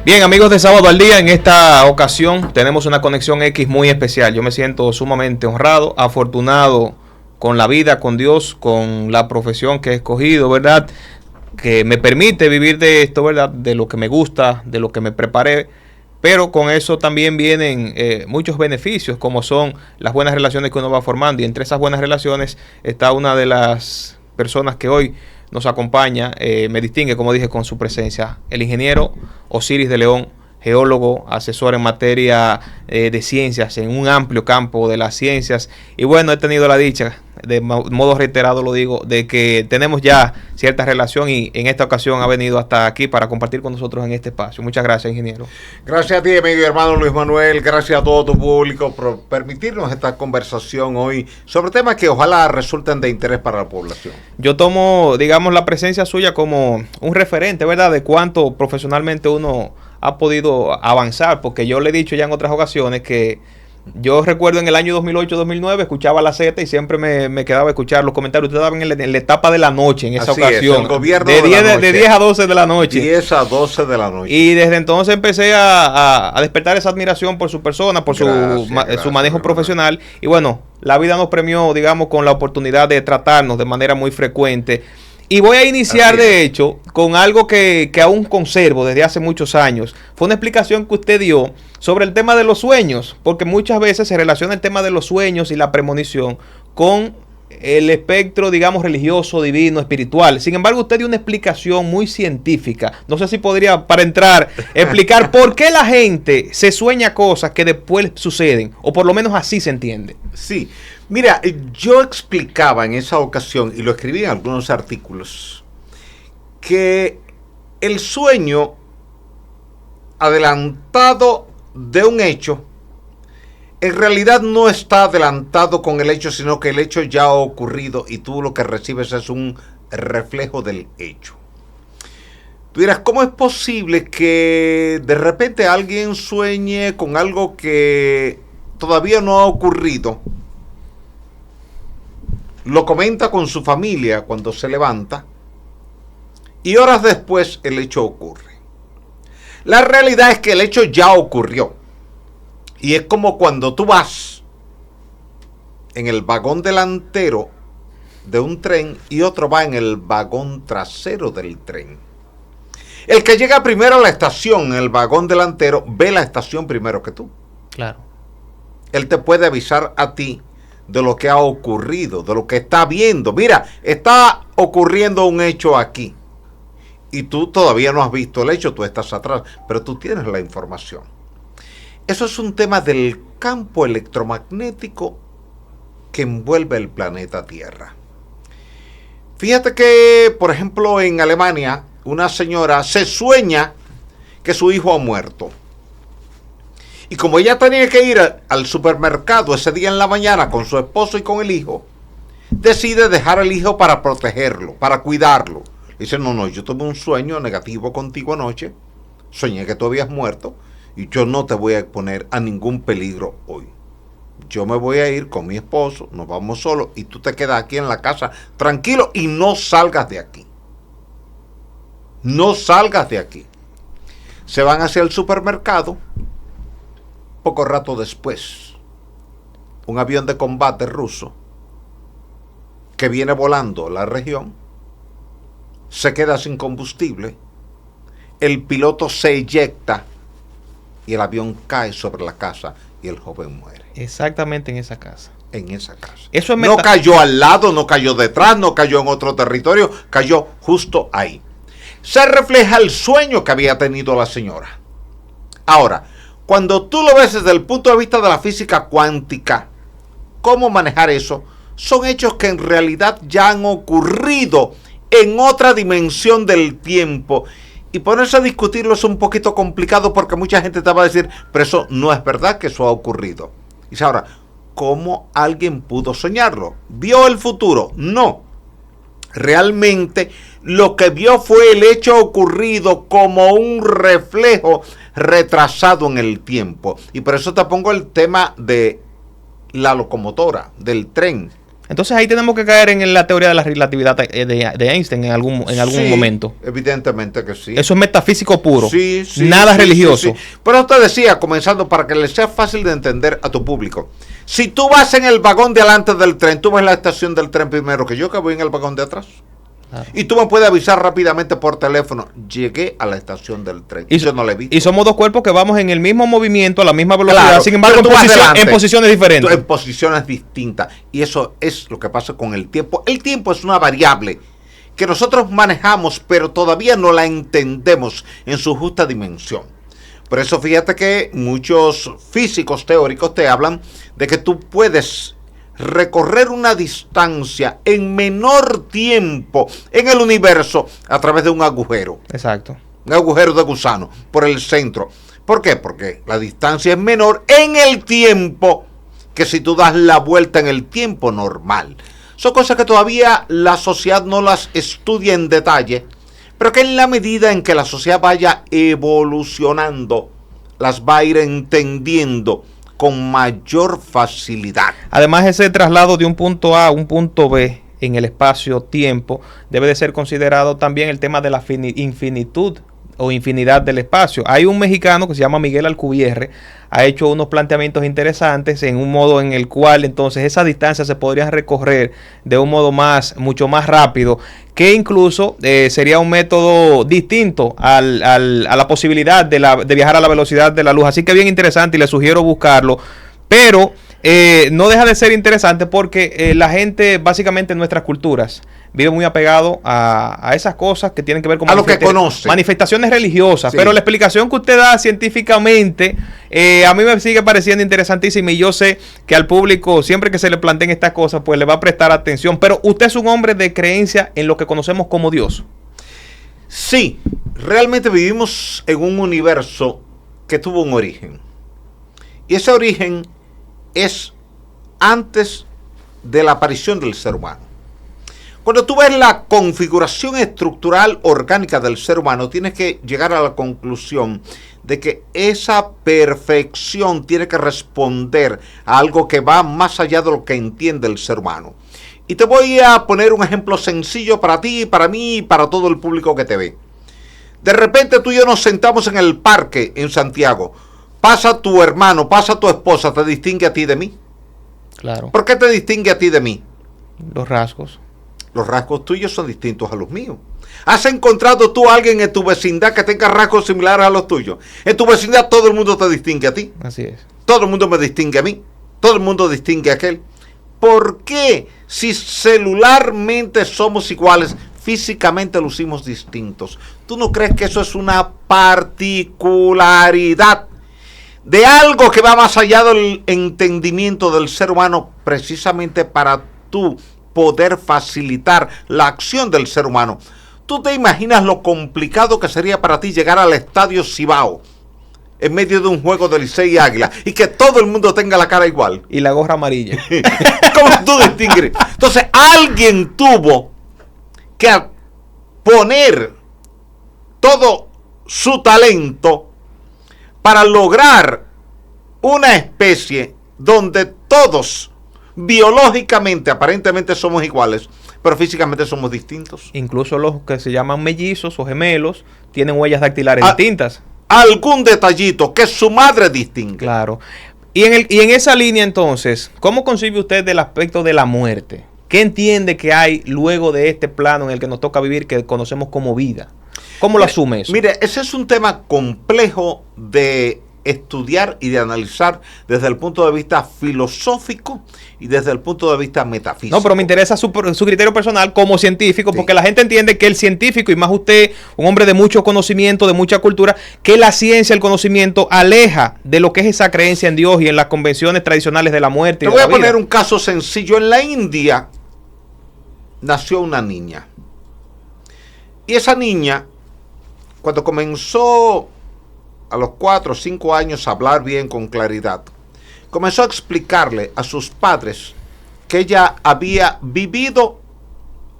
Bien, amigos de Sábado al Día, en esta ocasión tenemos una conexión X muy especial. Yo me siento sumamente honrado, afortunado con la vida, con Dios, con la profesión que he escogido, ¿verdad? Que me permite vivir de esto, ¿verdad? De lo que me gusta, de lo que me preparé. Pero con eso también vienen muchos beneficios, como son las buenas relaciones que uno va formando. Y entre esas buenas relaciones está una de las personas que hoy nos acompaña, me distingue, como dije, con su presencia, el ingeniero Osiris de León, geólogo, asesor en materia de ciencias, en un amplio campo de las ciencias. Y bueno, he tenido la dicha, de modo reiterado lo digo, de que tenemos ya cierta relación y en esta ocasión ha venido hasta aquí para compartir con nosotros en este espacio. Muchas gracias, ingeniero. Gracias a ti, mi hermano Luis Manuel, gracias a todo tu público por permitirnos esta conversación hoy sobre temas que ojalá resulten de interés para la población. Yo tomo, digamos, la presencia suya como un referente, ¿verdad?, de cuánto profesionalmente uno ha podido avanzar, porque yo le he dicho ya en otras ocasiones que yo recuerdo en el año 2008-2009 escuchaba la Z y siempre me quedaba a escuchar los comentarios. Ustedes estaban en la etapa de la noche en esa Así ocasión. Es, el gobierno de 10 a 12 de la noche. 10 a 12 de la noche. Y desde entonces empecé a despertar esa admiración por su persona, por su manejo profesional. Y bueno, la vida nos premió, digamos, con la oportunidad de tratarnos de manera muy frecuente. Y voy a iniciar, de hecho, con algo que aún conservo desde hace muchos años. Fue una explicación que usted dio sobre el tema de los sueños, porque muchas veces se relaciona el tema de los sueños y la premonición con el espectro, digamos, religioso, divino, espiritual. Sin embargo, usted dio una explicación muy científica. No sé si podría, para entrar, explicar por qué la gente se sueña cosas que después suceden, o por lo menos así se entiende. Sí. Mira, yo explicaba en esa ocasión, y lo escribí en algunos artículos, que el sueño adelantado de un hecho, en realidad no está adelantado con el hecho, sino que el hecho ya ha ocurrido y tú lo que recibes es un reflejo del hecho. Tú dirás, ¿cómo es posible que de repente alguien sueñe con algo que todavía no ha ocurrido? Lo comenta con su familia cuando se levanta y horas después el hecho ocurre. La realidad es que el hecho ya ocurrió y es como cuando tú vas en el vagón delantero de un tren y otro va en el vagón trasero del tren. El que llega primero a la estación en el vagón delantero ve la estación primero que tú. Claro. Él te puede avisar a ti de lo que ha ocurrido, de lo que está viendo. Mira, está ocurriendo un hecho aquí y tú todavía no has visto el hecho, tú estás atrás, pero tú tienes la información. Eso es un tema del campo electromagnético que envuelve el planeta Tierra. Fíjate que, por ejemplo, en Alemania, una señora se sueña que su hijo ha muerto. Y como ella tenía que ir al supermercado ese día en la mañana con su esposo y con el hijo, decide dejar al hijo para protegerlo, para cuidarlo. Dice, no, yo tuve un sueño negativo contigo anoche, soñé que tú habías muerto y yo no te voy a exponer a ningún peligro hoy. Yo me voy a ir con mi esposo, nos vamos solos y tú te quedas aquí en la casa tranquilo y no salgas de aquí. No salgas de aquí. Se van hacia el supermercado. Poco rato después, un avión de combate ruso que viene volando la región se queda sin combustible, el piloto se eyecta y el avión cae sobre la casa y el joven muere. Exactamente en esa casa. En esa casa. Eso es no cayó al lado, no cayó detrás, no cayó en otro territorio, cayó justo ahí. Se refleja el sueño que había tenido la señora. Ahora, cuando tú lo ves desde el punto de vista de la física cuántica, ¿cómo manejar eso? Son hechos que en realidad ya han ocurrido en otra dimensión del tiempo. Y ponerse a discutirlo es un poquito complicado porque mucha gente te va a decir, pero eso no es verdad que eso ha ocurrido. Y dice, ahora, ¿cómo alguien pudo soñarlo? ¿Vio el futuro? No. Realmente lo que vio fue el hecho ocurrido como un reflejo retrasado en el tiempo. Y por eso te pongo el tema de la locomotora, del tren. Entonces ahí tenemos que caer en la teoría de la relatividad de Einstein en algún Sí, momento. Evidentemente que sí. Eso es metafísico puro. Sí, sí, nada sí, religioso. sí, sí. Pero te decía, comenzando para que le sea fácil de entender a tu público. Si tú vas en el vagón de adelante del tren, tú vas en la estación del tren primero que yo, que voy en el vagón de atrás. Claro. Y tú me puedes avisar rápidamente por teléfono. Llegué a la estación del tren. Y yo no le vi. Y somos dos cuerpos que vamos en el mismo movimiento, a la misma velocidad, claro, sin embargo, en posiciones diferentes. En posiciones distintas. Y eso es lo que pasa con el tiempo. El tiempo es una variable que nosotros manejamos, pero todavía no la entendemos en su justa dimensión. Por eso fíjate que muchos físicos teóricos te hablan de que tú puedes recorrer una distancia en menor tiempo en el universo a través de un agujero. Exacto. Un agujero de gusano por el centro. ¿Por qué? Porque la distancia es menor en el tiempo que si tú das la vuelta en el tiempo normal. Son cosas que todavía la sociedad no las estudia en detalle, pero que en la medida en que la sociedad vaya evolucionando, las va a ir entendiendo con mayor facilidad. Además, ese traslado de un punto A a un punto B en el espacio-tiempo debe de ser considerado también el tema de la infinitud o infinidad del espacio. Hay un mexicano que se llama Miguel Alcubierre, ha hecho unos planteamientos interesantes en un modo en el cual entonces esa distancia se podría recorrer de un modo mucho más rápido, que incluso sería un método distinto a la posibilidad de viajar a la velocidad de la luz. Así que bien interesante y les sugiero buscarlo, pero no deja de ser interesante porque la gente básicamente en nuestras culturas vive muy apegado a esas cosas que tienen que ver con lo que conoce. Manifestaciones religiosas, sí. Pero la explicación que usted da científicamente a mí me sigue pareciendo interesantísima y yo sé que al público siempre que se le planteen estas cosas pues le va a prestar atención, pero usted es un hombre de creencia en lo que conocemos como Dios. Sí, realmente vivimos en un universo que tuvo un origen y ese origen es antes de la aparición del ser humano. Cuando tú ves la configuración estructural orgánica del ser humano, tienes que llegar a la conclusión de que esa perfección tiene que responder a algo que va más allá de lo que entiende el ser humano. Y te voy a poner un ejemplo sencillo para ti, para mí y para todo el público que te ve. De repente tú y yo nos sentamos en el parque en Santiago. Pasa tu hermano, pasa tu esposa, ¿te distingue a ti de mí? Claro. ¿Por qué te distingue a ti de mí? Los rasgos. Los rasgos tuyos son distintos a los míos. ¿Has encontrado tú a alguien en tu vecindad que tenga rasgos similares a los tuyos? En tu vecindad todo el mundo te distingue a ti. Así es. Todo el mundo me distingue a mí. Todo el mundo distingue a aquel. ¿Por qué? Si celularmente somos iguales, físicamente lucimos distintos. ¿Tú no crees que eso es una particularidad de algo que va más allá del entendimiento del ser humano, precisamente para tú poder facilitar la acción del ser humano? ¿Tú te imaginas lo complicado que sería para ti llegar al Estadio Cibao en medio de un juego de Licey y Águila y que todo el mundo tenga la cara igual? Y la gorra amarilla. ¿Cómo tú distingues? Entonces, alguien tuvo que poner todo su talento para lograr una especie donde todos biológicamente, aparentemente somos iguales, pero físicamente somos distintos. Incluso los que se llaman mellizos o gemelos tienen huellas dactilares distintas. Algún detallito que su madre distingue. Claro. Y en esa línea entonces, ¿cómo concibe usted del aspecto de la muerte? ¿Qué entiende que hay luego de este plano en el que nos toca vivir que conocemos como vida? ¿Cómo lo asume eso? Mire, ese es un tema complejo de estudiar y de analizar desde el punto de vista filosófico y desde el punto de vista metafísico. No, pero me interesa su criterio personal como científico, sí. Porque la gente entiende que el científico, y más usted, un hombre de mucho conocimiento, de mucha cultura, que la ciencia, el conocimiento, aleja de lo que es esa creencia en Dios y en las convenciones tradicionales de la muerte. Te voy a poner un caso sencillo. En la India nació una niña. Y esa niña, cuando comenzó a los 4 o 5 años a hablar bien con claridad, comenzó a explicarle a sus padres que ella había vivido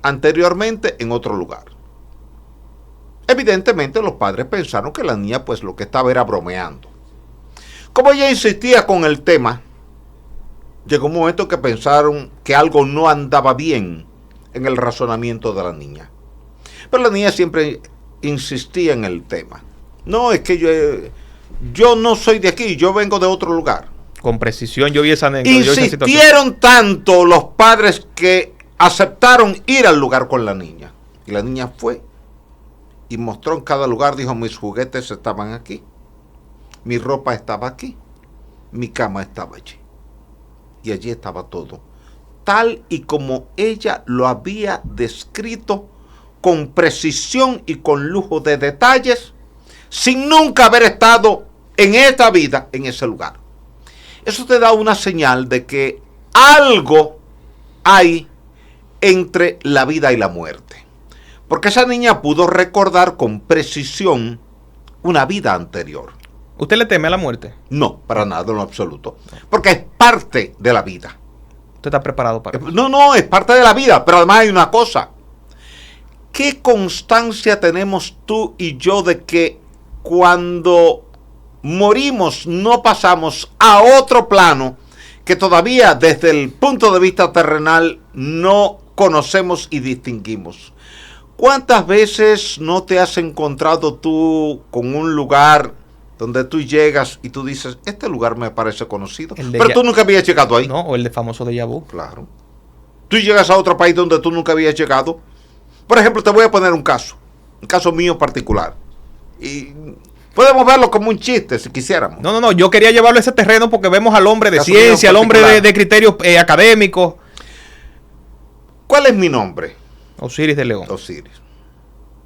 anteriormente en otro lugar. Evidentemente los padres pensaron que la niña pues lo que estaba era bromeando. Como ella insistía con el tema, llegó un momento que pensaron que algo no andaba bien en el razonamiento de la niña. Pero la niña siempre insistía en el tema. No, es que yo no soy de aquí, yo vengo de otro lugar. Con precisión yo vi esa anécdota. Insistieron tanto los padres que aceptaron ir al lugar con la niña. Y la niña fue y mostró en cada lugar, dijo, mis juguetes estaban aquí, mi ropa estaba aquí, mi cama estaba allí. Y allí estaba todo, tal y como ella lo había descrito, con precisión y con lujo de detalles, sin nunca haber estado en esta vida, en ese lugar. Eso te da una señal de que algo hay entre la vida y la muerte. Porque esa niña pudo recordar con precisión una vida anterior. ¿Usted le teme a la muerte? No, para nada, en lo absoluto. Porque es parte de la vida. ¿Usted está preparado para eso? No, es parte de la vida. Pero además hay una cosa. ¿Qué constancia tenemos tú y yo de que cuando morimos no pasamos a otro plano que todavía desde el punto de vista terrenal no conocemos y distinguimos? ¿Cuántas veces no te has encontrado tú con un lugar donde tú llegas y tú dices, este lugar me parece conocido, pero tú nunca habías llegado ahí? No, o el de famoso déjà vu. Claro. Tú llegas a otro país donde tú nunca habías llegado. Por ejemplo, te voy a poner un caso mío particular. Y podemos verlo como un chiste si quisiéramos. No, yo quería llevarlo a ese terreno porque vemos al hombre de ciencia, al hombre de criterios académicos. ¿Cuál es mi nombre? Osiris de León. Osiris.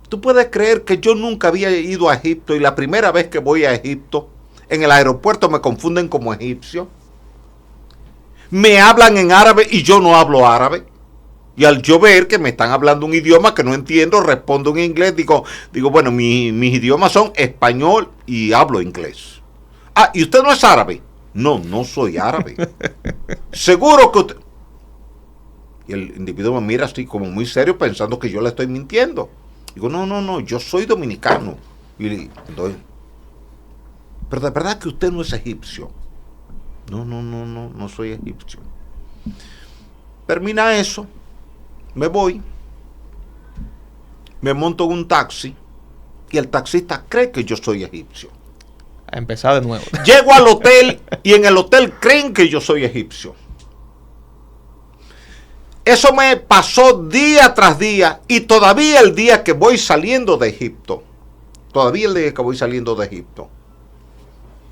¿Tú puedes creer que yo nunca había ido a Egipto y la primera vez que voy a Egipto, en el aeropuerto me confunden como egipcio? Me hablan en árabe y yo no hablo árabe. Y al yo ver que me están hablando un idioma que no entiendo, respondo en inglés, digo bueno, mis idiomas son español y hablo inglés. Ah, ¿y usted no es árabe? No soy árabe. Seguro que usted... Y el individuo me mira así como muy serio pensando que yo le estoy mintiendo. Digo, no, yo soy dominicano. Y entonces, pero de verdad que usted no es egipcio. No soy egipcio. Termina eso, me voy, me monto en un taxi y el taxista cree que yo soy egipcio. A empezar de nuevo. Llego al hotel y en el hotel creen que yo soy egipcio. Eso me pasó día tras día y todavía el día que voy saliendo de Egipto,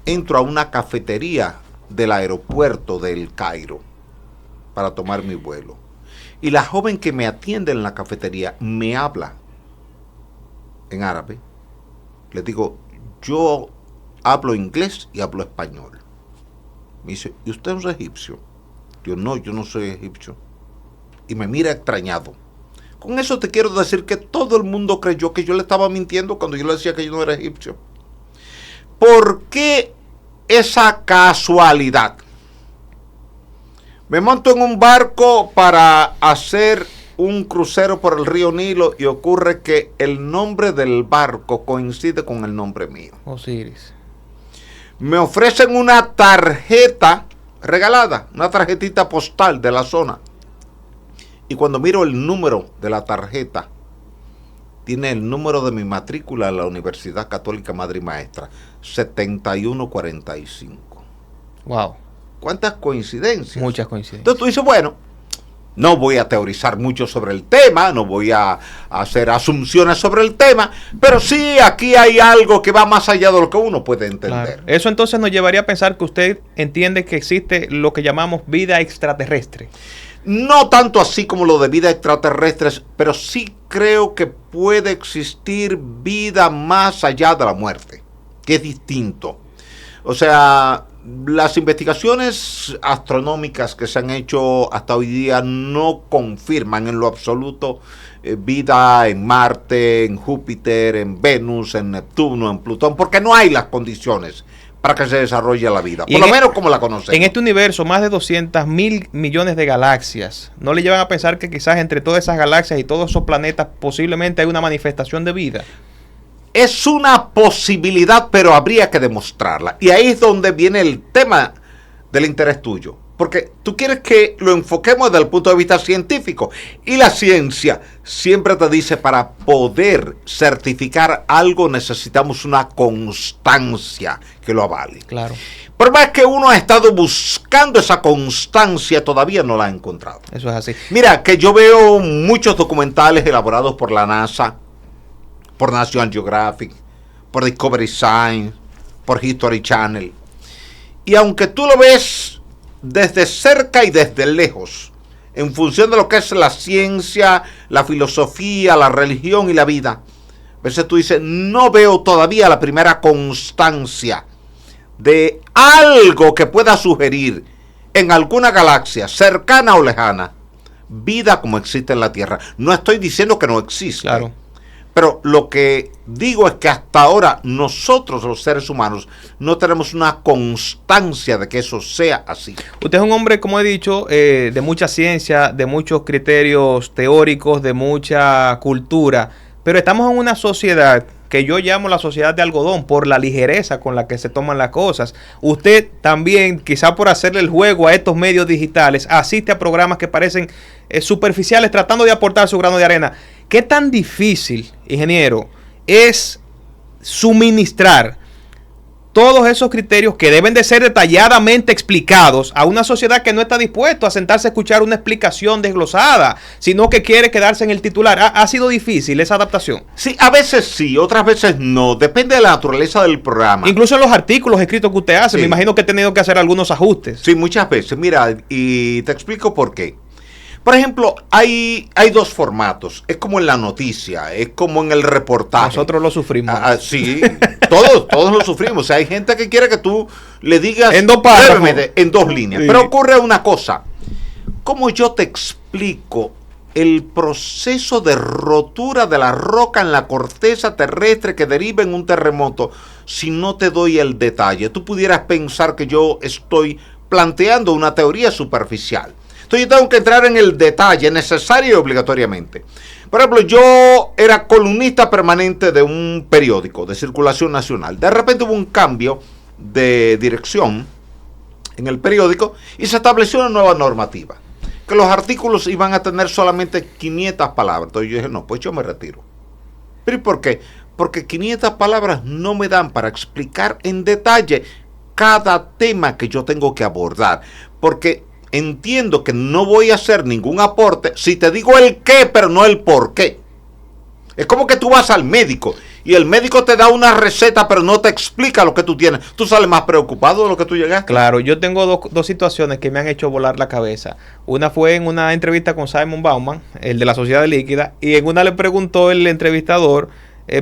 entro a una cafetería del aeropuerto del Cairo para tomar mi vuelo. Y la joven que me atiende en la cafetería me habla en árabe. Le digo, yo hablo inglés y hablo español. Me dice, ¿y usted es egipcio? Yo no soy egipcio. Y me mira extrañado. Con eso te quiero decir que todo el mundo creyó que yo le estaba mintiendo cuando yo le decía que yo no era egipcio. ¿Por qué esa casualidad? Me monto en un barco para hacer un crucero por el río Nilo y ocurre que el nombre del barco coincide con el nombre mío. Osiris. Me ofrecen una tarjeta regalada, una tarjetita postal de la zona. Y cuando miro el número de la tarjeta, tiene el número de mi matrícula en la Universidad Católica Madre y Maestra, 7145. Wow. ¿Cuántas coincidencias? Muchas coincidencias. Entonces tú dices, bueno, no voy a teorizar mucho sobre el tema, no voy a hacer asunciones sobre el tema, pero sí aquí hay algo que va más allá de lo que uno puede entender. Claro. Eso entonces nos llevaría a pensar que usted entiende que existe lo que llamamos vida extraterrestre. No tanto así como lo de vida extraterrestres, pero sí creo que puede existir vida más allá de la muerte, que es distinto. O sea, las investigaciones astronómicas que se han hecho hasta hoy día no confirman en lo absoluto vida en Marte, en Júpiter, en Venus, en Neptuno, en Plutón, porque no hay las condiciones para que se desarrolle la vida, por lo menos como la conocemos. En este universo, más de 200.000 millones de galaxias, ¿no le llevan a pensar que quizás entre todas esas galaxias y todos esos planetas posiblemente hay una manifestación de vida? Es una posibilidad, pero habría que demostrarla. Y ahí es donde viene el tema del interés tuyo. Porque tú quieres que lo enfoquemos desde el punto de vista científico. Y la ciencia siempre te dice, para poder certificar algo necesitamos una constancia que lo avale. Claro. Por más que uno ha estado buscando esa constancia, todavía no la ha encontrado. Eso es así. Mira, que yo veo muchos documentales elaborados por la NASA, por National Geographic, por Discovery Science, por History Channel. Y aunque tú lo ves desde cerca y desde lejos, en función de lo que es la ciencia, la filosofía, la religión y la vida, a veces tú dices, no veo todavía la primera constancia de algo que pueda sugerir en alguna galaxia, cercana o lejana, vida como existe en la Tierra. No estoy diciendo que no existe. Claro. Pero lo que digo es que hasta ahora nosotros los seres humanos no tenemos una constancia de que eso sea así. Usted es un hombre, como he dicho, de mucha ciencia, de muchos criterios teóricos, de mucha cultura, pero estamos en una sociedad que yo llamo la sociedad de algodón por la ligereza con la que se toman las cosas. Usted también, quizá por hacerle el juego a estos medios digitales, asiste a programas que parecen superficiales tratando de aportar su grano de arena. ¿Qué tan difícil, ingeniero, es suministrar todos esos criterios que deben de ser detalladamente explicados a una sociedad que no está dispuesta a sentarse a escuchar una explicación desglosada, sino que quiere quedarse en el titular? ¿Ha sido difícil esa adaptación? Sí, a veces sí, otras veces no. Depende de la naturaleza del programa. Incluso en los artículos escritos que usted hace, sí. Me imagino que ha tenido que hacer algunos ajustes. Sí, muchas veces. Mira, y te explico por qué. Por ejemplo, hay dos formatos. Es como en la noticia, es como en el reportaje. Nosotros lo sufrimos. Sí, todos lo sufrimos. O sea, hay gente que quiere que tú le digas en dos párrafos, en dos líneas. Sí. Pero ocurre una cosa. ¿Cómo yo te explico el proceso de rotura de la roca en la corteza terrestre que deriva en un terremoto si no te doy el detalle? Tú pudieras pensar que yo estoy planteando una teoría superficial. Entonces yo tengo que entrar en el detalle necesario y obligatoriamente. Por ejemplo, yo era columnista permanente de un periódico de circulación nacional. De repente hubo un cambio de dirección en el periódico y se estableció una nueva normativa, que los artículos iban a tener solamente 500 palabras. Entonces yo dije, no, pues yo me retiro. ¿Pero y por qué? Porque 500 palabras no me dan para explicar en detalle cada tema que yo tengo que abordar. Porque entiendo que no voy a hacer ningún aporte si te digo el qué, pero no el por qué. Es como que tú vas al médico y el médico te da una receta, pero no te explica lo que tú tienes. Tú sales más preocupado de lo que tú llegaste. Claro, yo tengo dos situaciones que me han hecho volar la cabeza. Una fue en una entrevista con Simon Bauman, el de la Sociedad Líquida, y en una le preguntó el entrevistador,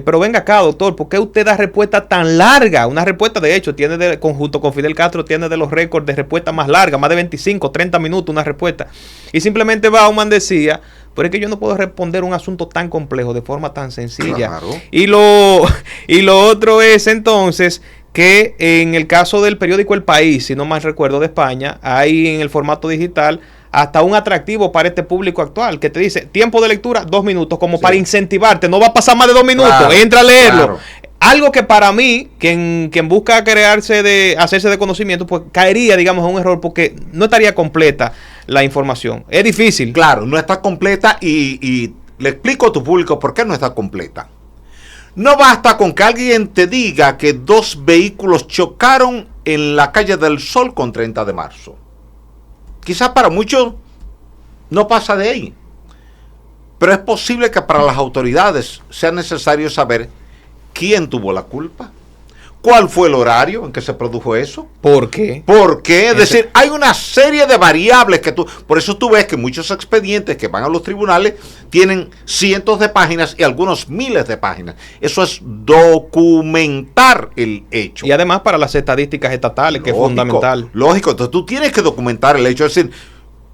pero venga acá, doctor, ¿por qué usted da respuesta tan larga? Una respuesta, de hecho, junto con Fidel Castro, tiene de los récords de respuesta más larga, más de 25, 30 minutos una respuesta. Y simplemente Bauman decía, pero es que yo no puedo responder un asunto tan complejo de forma tan sencilla. Claro. Y lo otro es entonces que en el caso del periódico El País, si no mal recuerdo, de España, hay en el formato digital hasta un atractivo para este público actual, que te dice, tiempo de lectura, 2 minutos, como sí, para incentivarte, no va a pasar más de 2 minutos, claro, entra a leerlo. Claro. Algo que para mí, quien busca hacerse de conocimiento, pues caería, digamos, en un error, porque no estaría completa la información. Es difícil. Claro, no está completa y le explico a tu público por qué no está completa. No basta con que alguien te diga que 2 vehículos chocaron en la calle del Sol con 30 de marzo. Quizás para muchos no pasa de ahí, pero es posible que para las autoridades sea necesario saber quién tuvo la culpa, cuál fue el horario en que se produjo eso, ¿por qué? ¿Por qué? Es decir, hay una serie de variables que por eso tú ves que muchos expedientes que van a los tribunales tienen cientos de páginas y algunos miles de páginas. Eso es documentar el hecho. Y además para las estadísticas estatales, que es fundamental. Lógico, entonces tú tienes que documentar el hecho. Es decir,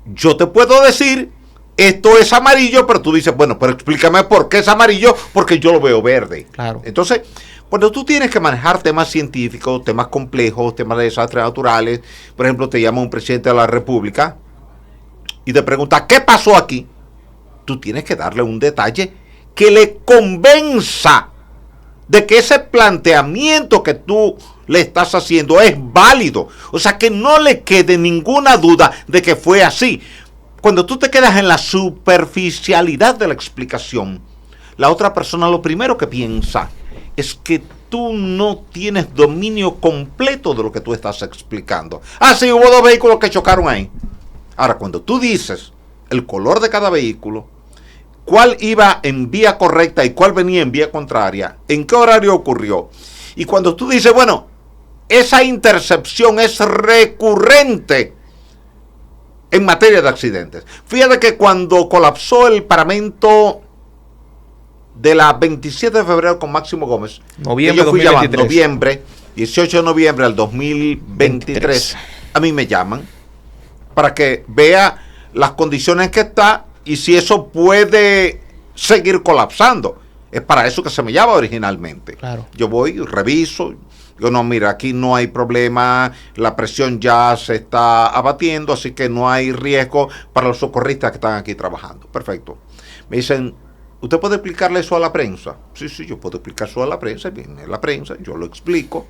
yo te puedo decir, esto es amarillo, pero tú dices, bueno, pero explícame por qué es amarillo, porque yo lo veo verde. Claro. Entonces, cuando tú tienes que manejar temas científicos, temas complejos, temas de desastres naturales, por ejemplo, te llama un presidente de la República y te pregunta, ¿qué pasó aquí? Tú tienes que darle un detalle que le convenza de que ese planteamiento que tú le estás haciendo es válido. O sea, que no le quede ninguna duda de que fue así. Cuando tú te quedas en la superficialidad de la explicación, la otra persona lo primero que piensa es que tú no tienes dominio completo de lo que tú estás explicando. Ah, sí, hubo 2 vehículos que chocaron ahí. Ahora, cuando tú dices el color de cada vehículo, cuál iba en vía correcta y cuál venía en vía contraria, en qué horario ocurrió, y cuando tú dices, bueno, esa intercepción es recurrente en materia de accidentes. Fíjate que cuando colapsó el paramento de la 27 de febrero con Máximo Gómez, noviembre, yo fui llamando, noviembre, 18 de noviembre del 2023, a mí me llaman para que vea las condiciones que está y si eso puede seguir colapsando. Es para eso que se me llama originalmente. Claro. Yo voy, reviso, digo, no, mira, aquí no hay problema, la presión ya se está abatiendo, así que no hay riesgo para los socorristas que están aquí trabajando. Perfecto. Me dicen, ¿usted puede explicarle eso a la prensa? Sí, yo puedo explicar eso a la prensa. Viene la prensa, yo lo explico.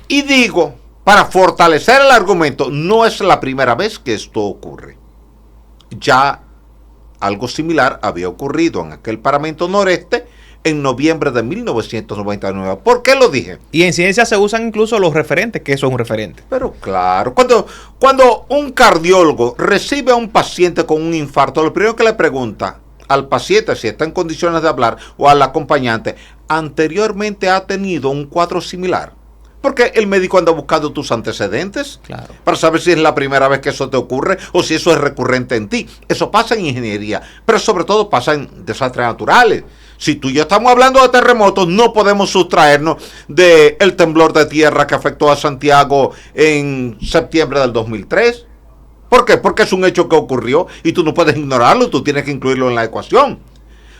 Y digo, para fortalecer el argumento, no es la primera vez que esto ocurre. Ya algo similar había ocurrido en aquel paramento noreste en noviembre de 1999. ¿Por qué lo dije? Y en ciencia se usan incluso los referentes, que eso es un referente. Pero claro, cuando un cardiólogo recibe a un paciente con un infarto, lo primero que le pregunta al paciente, si está en condiciones de hablar, o al acompañante, ¿anteriormente ha tenido un cuadro similar? Porque el médico anda buscando tus antecedentes, claro, para saber si es la primera vez que eso te ocurre o si eso es recurrente en ti. Eso pasa en ingeniería, pero sobre todo pasa en desastres naturales. Si tú y yo estamos hablando de terremotos, no podemos sustraernos del temblor de tierra que afectó a Santiago en septiembre del 2003. ¿Por qué? Porque es un hecho que ocurrió y tú no puedes ignorarlo, tú tienes que incluirlo en la ecuación.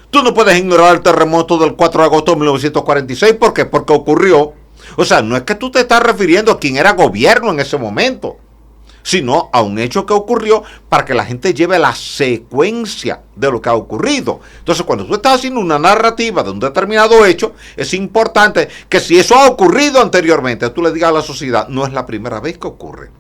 Tú no puedes ignorar el terremoto del 4 de agosto de 1946. ¿Por qué? Porque ocurrió. O sea, no es que tú te estás refiriendo a quien era gobierno en ese momento, sino a un hecho que ocurrió para que la gente lleve la secuencia de lo que ha ocurrido. Entonces, cuando tú estás haciendo una narrativa de un determinado hecho, es importante que si eso ha ocurrido anteriormente, tú le digas a la sociedad, no es la primera vez que ocurre.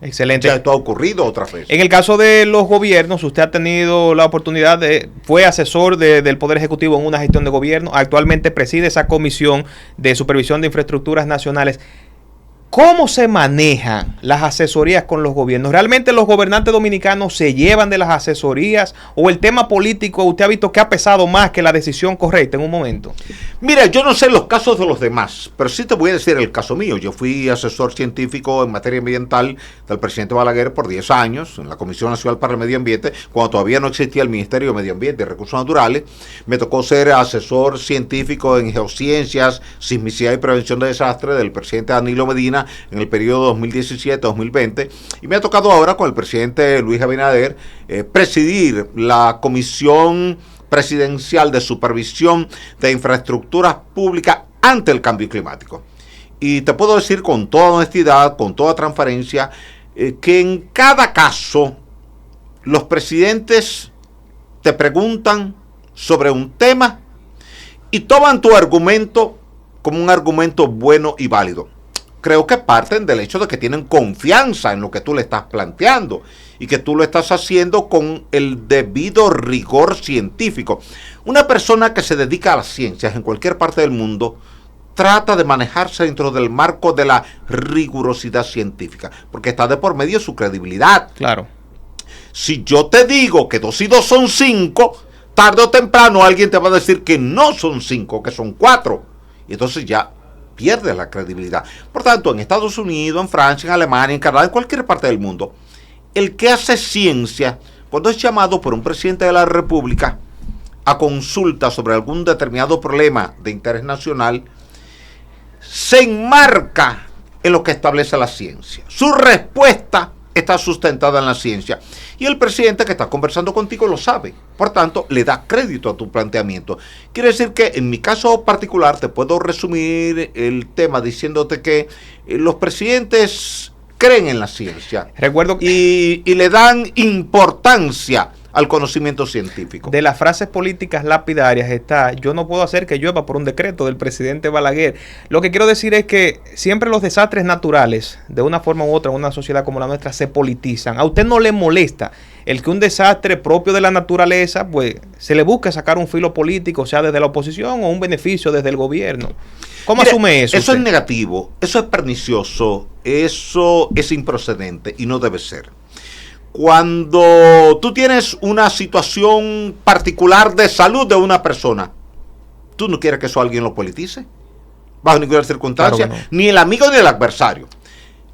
Excelente. Ya esto ha ocurrido otra vez. En el caso de los gobiernos, usted ha tenido la oportunidad fue asesor del Poder Ejecutivo en una gestión de gobierno, actualmente preside esa comisión de supervisión de infraestructuras nacionales. ¿Cómo se manejan las asesorías con los gobiernos? ¿Realmente los gobernantes dominicanos se llevan de las asesorías? ¿O el tema político usted ha visto que ha pesado más que la decisión correcta en un momento? Mira, yo no sé los casos de los demás, pero sí te voy a decir el caso mío. Yo fui asesor científico en materia ambiental del presidente Balaguer por 10 años en la Comisión Nacional para el Medio Ambiente, cuando todavía no existía el Ministerio de Medio Ambiente y Recursos Naturales. Me tocó ser asesor científico en geociencias, sismicidad y prevención de desastres del presidente Danilo Medina en el periodo 2017-2020, y me ha tocado ahora con el presidente Luis Abinader presidir la Comisión Presidencial de Supervisión de Infraestructuras Públicas ante el Cambio Climático. Y te puedo decir con toda honestidad, con toda transparencia, que en cada caso los presidentes te preguntan sobre un tema y toman tu argumento como un argumento bueno y válido. Creo que parten del hecho de que tienen confianza en lo que tú le estás planteando y que tú lo estás haciendo con el debido rigor científico. Una persona que se dedica a las ciencias en cualquier parte del mundo trata de manejarse dentro del marco de la rigurosidad científica, porque está de por medio su credibilidad. Claro. Si yo te digo que 2 y 2 son 5, tarde o temprano alguien te va a decir que no son 5, que son 4. Y entonces ya pierdes la credibilidad. Por tanto, en Estados Unidos, en Francia, en Alemania, en Canadá, en cualquier parte del mundo, el que hace ciencia, cuando es llamado por un presidente de la República a consulta sobre algún determinado problema de interés nacional, se enmarca en lo que establece la ciencia. Su respuesta está sustentada en la ciencia. Y el presidente que está conversando contigo lo sabe. Por tanto, le da crédito a tu planteamiento. Quiere decir que en mi caso particular te puedo resumir el tema diciéndote que los presidentes creen en la ciencia. Recuerdo y le dan importancia al conocimiento científico. De las frases políticas lapidarias está: yo no puedo hacer que llueva por un decreto del presidente Balaguer. Lo que quiero decir es que siempre los desastres naturales, de una forma u otra, en una sociedad como la nuestra, se politizan. ¿A usted no le molesta el que un desastre propio de la naturaleza, pues, se le busque sacar un filo político, sea desde la oposición o un beneficio desde el gobierno? ¿Cómo asume eso? Eso es negativo, eso es pernicioso, eso es improcedente y no debe ser. Cuando tú tienes una situación particular de salud de una persona, tú no quieres que eso alguien lo politice, bajo ninguna circunstancia, claro, no. Ni el amigo ni el adversario.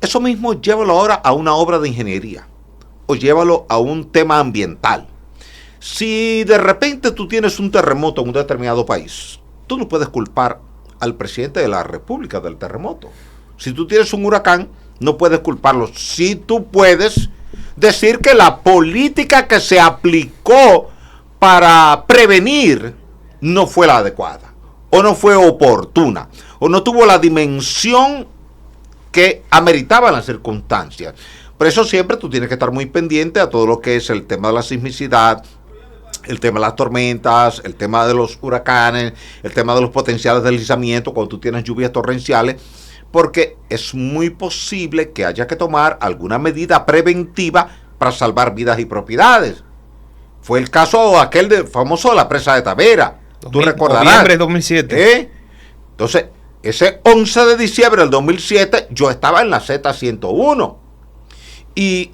Eso mismo llévalo ahora a una obra de ingeniería o llévalo a un tema ambiental. Si de repente tú tienes un terremoto en un determinado país, tú no puedes culpar al presidente de la República del terremoto. Si tú tienes un huracán, no puedes culparlo. Si tú puedes decir que la política que se aplicó para prevenir no fue la adecuada, o no fue oportuna, o no tuvo la dimensión que ameritaban las circunstancias. Por eso siempre tú tienes que estar muy pendiente a todo lo que es el tema de la sismicidad, el tema de las tormentas, el tema de los huracanes, el tema de los potenciales deslizamientos cuando tú tienes lluvias torrenciales, porque es muy posible que haya que tomar alguna medida preventiva para salvar vidas y propiedades. Fue el caso aquel famoso de la presa de Tavera. Tú recordarás. Noviembre de 2007. Entonces, ese 11 de diciembre del 2007, yo estaba en la Z101. Y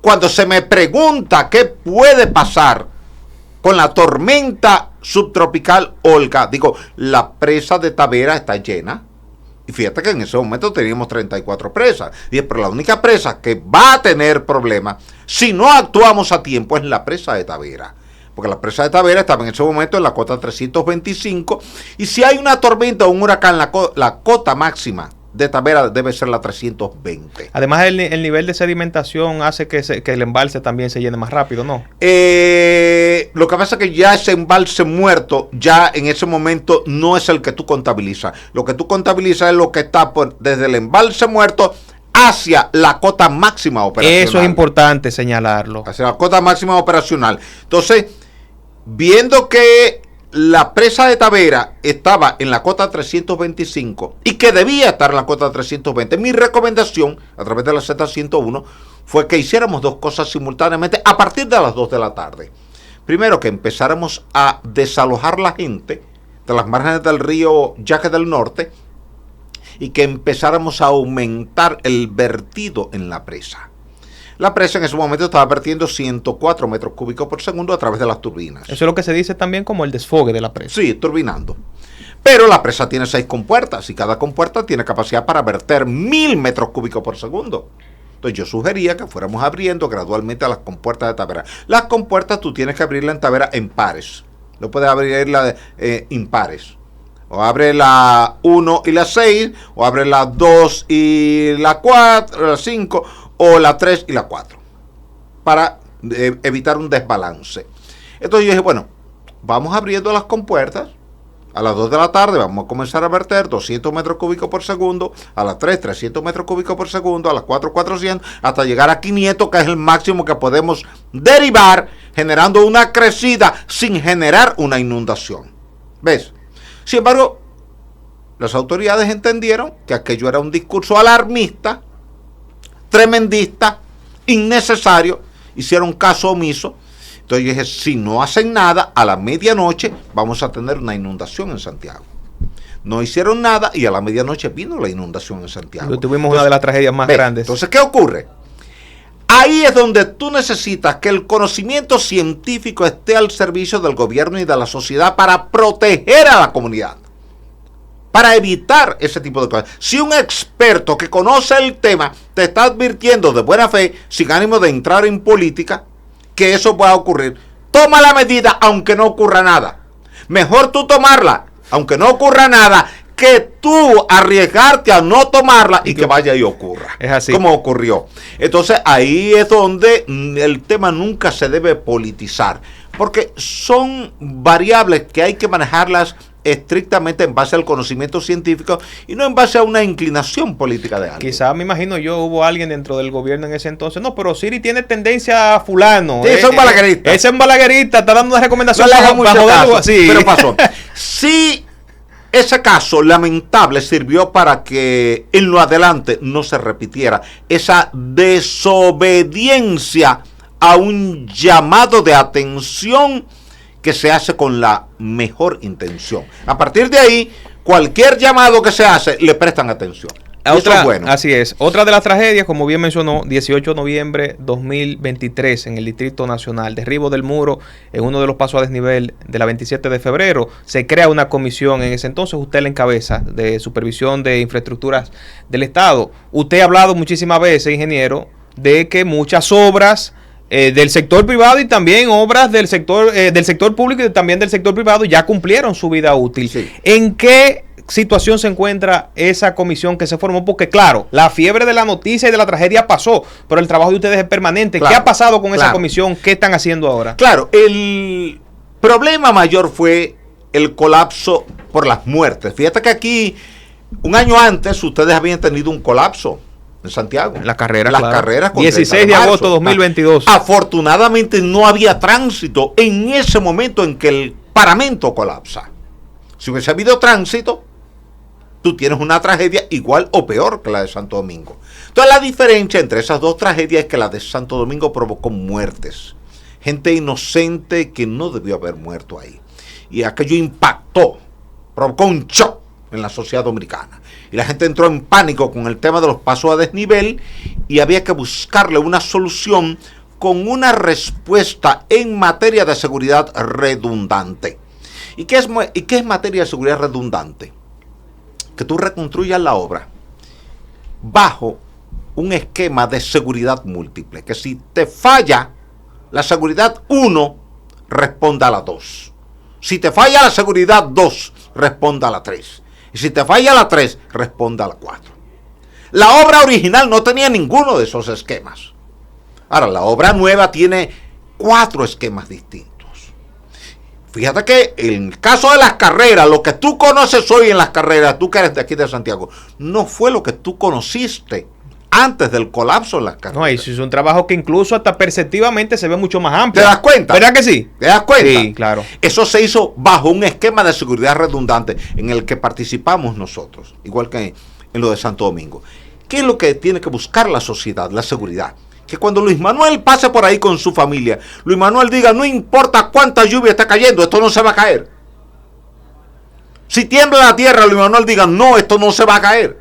cuando se me pregunta qué puede pasar con la tormenta subtropical Olga, digo, la presa de Tavera está llena. Y fíjate que en ese momento teníamos 34 presas. Y pero la única presa que va a tener problemas si no actuamos a tiempo es la presa de Tavera. Porque la presa de Tavera estaba en ese momento en la cota 325. Y si hay una tormenta o un huracán, la cota máxima de Tavera debe ser la 320. Además, el nivel de sedimentación hace que el embalse también se llene más rápido, ¿no? Lo que pasa es que ya ese embalse muerto, ya en ese momento no es el que tú contabilizas. Lo que tú contabilizas es lo que está desde el embalse muerto hacia la cota máxima operacional. Eso es importante señalarlo. Hacia la cota máxima operacional. Entonces, viendo que la presa de Tavera estaba en la cota 325 y que debía estar en la cota 320, mi recomendación a través de la Z101 fue que hiciéramos dos cosas simultáneamente a partir de las 2 de la tarde. Primero, que empezáramos a desalojar la gente de las márgenes del río Yaque del Norte y que empezáramos a aumentar el vertido en la presa. La presa en ese momento estaba vertiendo 104 metros cúbicos por segundo a través de las turbinas. Eso es lo que se dice también como el desfogue de la presa. Sí, turbinando. Pero la presa tiene 6 compuertas y cada compuerta tiene capacidad para verter 1000 metros cúbicos por segundo. Entonces yo sugería que fuéramos abriendo gradualmente a las compuertas de Tavera. Las compuertas tú tienes que abrirla en Tavera en pares. No puedes abrirla impares. O abre la 1 y la 6, o abre la 2 y la 4, la 5, o la 3 y la 4, para evitar un desbalance. Entonces yo dije, bueno, vamos abriendo las compuertas. A las 2 de la tarde vamos a comenzar a verter 200 metros cúbicos por segundo, a las 3, 300 metros cúbicos por segundo, a las 4, 400, hasta llegar a 500, que es el máximo que podemos derivar, generando una crecida sin generar una inundación. ¿Ves? Sin embargo, las autoridades entendieron que aquello era un discurso alarmista, tremendista, innecesario, hicieron caso omiso. Entonces yo dije, si no hacen nada, a la medianoche vamos a tener una inundación en Santiago. No hicieron nada y a la medianoche vino la inundación en Santiago. Tuvimos una de las tragedias más grandes. Entonces, ¿qué ocurre? Ahí es donde tú necesitas que el conocimiento científico esté al servicio del gobierno y de la sociedad para proteger a la comunidad, para evitar ese tipo de cosas. Si un experto que conoce el tema te está advirtiendo de buena fe, sin ánimo de entrar en política, que eso pueda ocurrir, toma la medida aunque no ocurra nada. Mejor tú tomarla aunque no ocurra nada, que tú arriesgarte a no tomarla y que vaya y ocurra. Es así. Como ocurrió. Entonces ahí es donde el tema nunca se debe politizar, porque son variables que hay que manejarlas estrictamente en base al conocimiento científico y no en base a una inclinación política de alguien. Quizás, me imagino yo, hubo alguien dentro del gobierno en ese entonces. No, pero Siri tiene tendencia a fulano. Sí, ese es un balaguerista. Ese es un balaguerista, está dando una recomendación Pero pasó. Sí. Ese caso lamentable sirvió para que en lo adelante no se repitiera esa desobediencia a un llamado de atención que se hace con la mejor intención. A partir de ahí, cualquier llamado que se hace, le prestan atención. Eso es bueno. Así es. Otra de las tragedias, como bien mencionó, 18 de noviembre 2023 en el Distrito Nacional, derribo del muro en uno de los pasos a desnivel de la 27 de febrero. Se crea una comisión, en ese entonces usted la encabeza, de supervisión de infraestructuras del Estado. Usted ha hablado muchísimas veces, ingeniero, de que muchas obras del sector privado y también obras del sector público y también del sector privado ya cumplieron su vida útil. Sí. ¿En qué situación se encuentra esa comisión que se formó? Porque claro, la fiebre de la noticia y de la tragedia pasó, pero el trabajo de ustedes es permanente. Claro, ¿qué ha pasado con esa comisión? ¿Qué están haciendo ahora? Claro, el problema mayor fue el colapso por las muertes. Fíjate que aquí, un año antes, ustedes habían tenido un colapso en Santiago. Las carreras, Las claro. carreras con 16 de agosto de 2022. Afortunadamente no había tránsito en ese momento en que el paramento colapsa. Si hubiese habido tránsito, tú tienes una tragedia igual o peor que la de Santo Domingo. Entonces la diferencia entre esas dos tragedias es que la de Santo Domingo provocó muertes. Gente inocente que no debió haber muerto ahí. Y aquello impactó, provocó un shock en la sociedad dominicana. Y la gente entró en pánico con el tema de los pasos a desnivel y había que buscarle una solución con una respuesta en materia de seguridad redundante. ¿Y qué es materia de seguridad redundante? Que tú reconstruyas la obra bajo un esquema de seguridad múltiple, que si te falla la seguridad 1, responda a la 2. Si te falla la seguridad 2, responda a la 3. Y si te falla la 3, responda a la 4. La obra original no tenía ninguno de esos esquemas. Ahora, la obra nueva tiene 4 esquemas distintos. Fíjate que en el caso de las carreras, lo que tú conoces hoy en las carreras, tú que eres de aquí de Santiago, no fue lo que tú conociste antes del colapso en las carreras. No, eso es un trabajo que incluso hasta perceptivamente se ve mucho más amplio. ¿Te das cuenta? ¿Verdad que sí? ¿Te das cuenta? Sí, claro. Eso se hizo bajo un esquema de seguridad redundante en el que participamos nosotros, igual que en lo de Santo Domingo. ¿Qué es lo que tiene que buscar la sociedad? La seguridad. Que cuando Luis Manuel pase por ahí con su familia, Luis Manuel diga, no importa cuánta lluvia está cayendo, esto no se va a caer. Si tiembla la tierra, Luis Manuel diga, no, esto no se va a caer.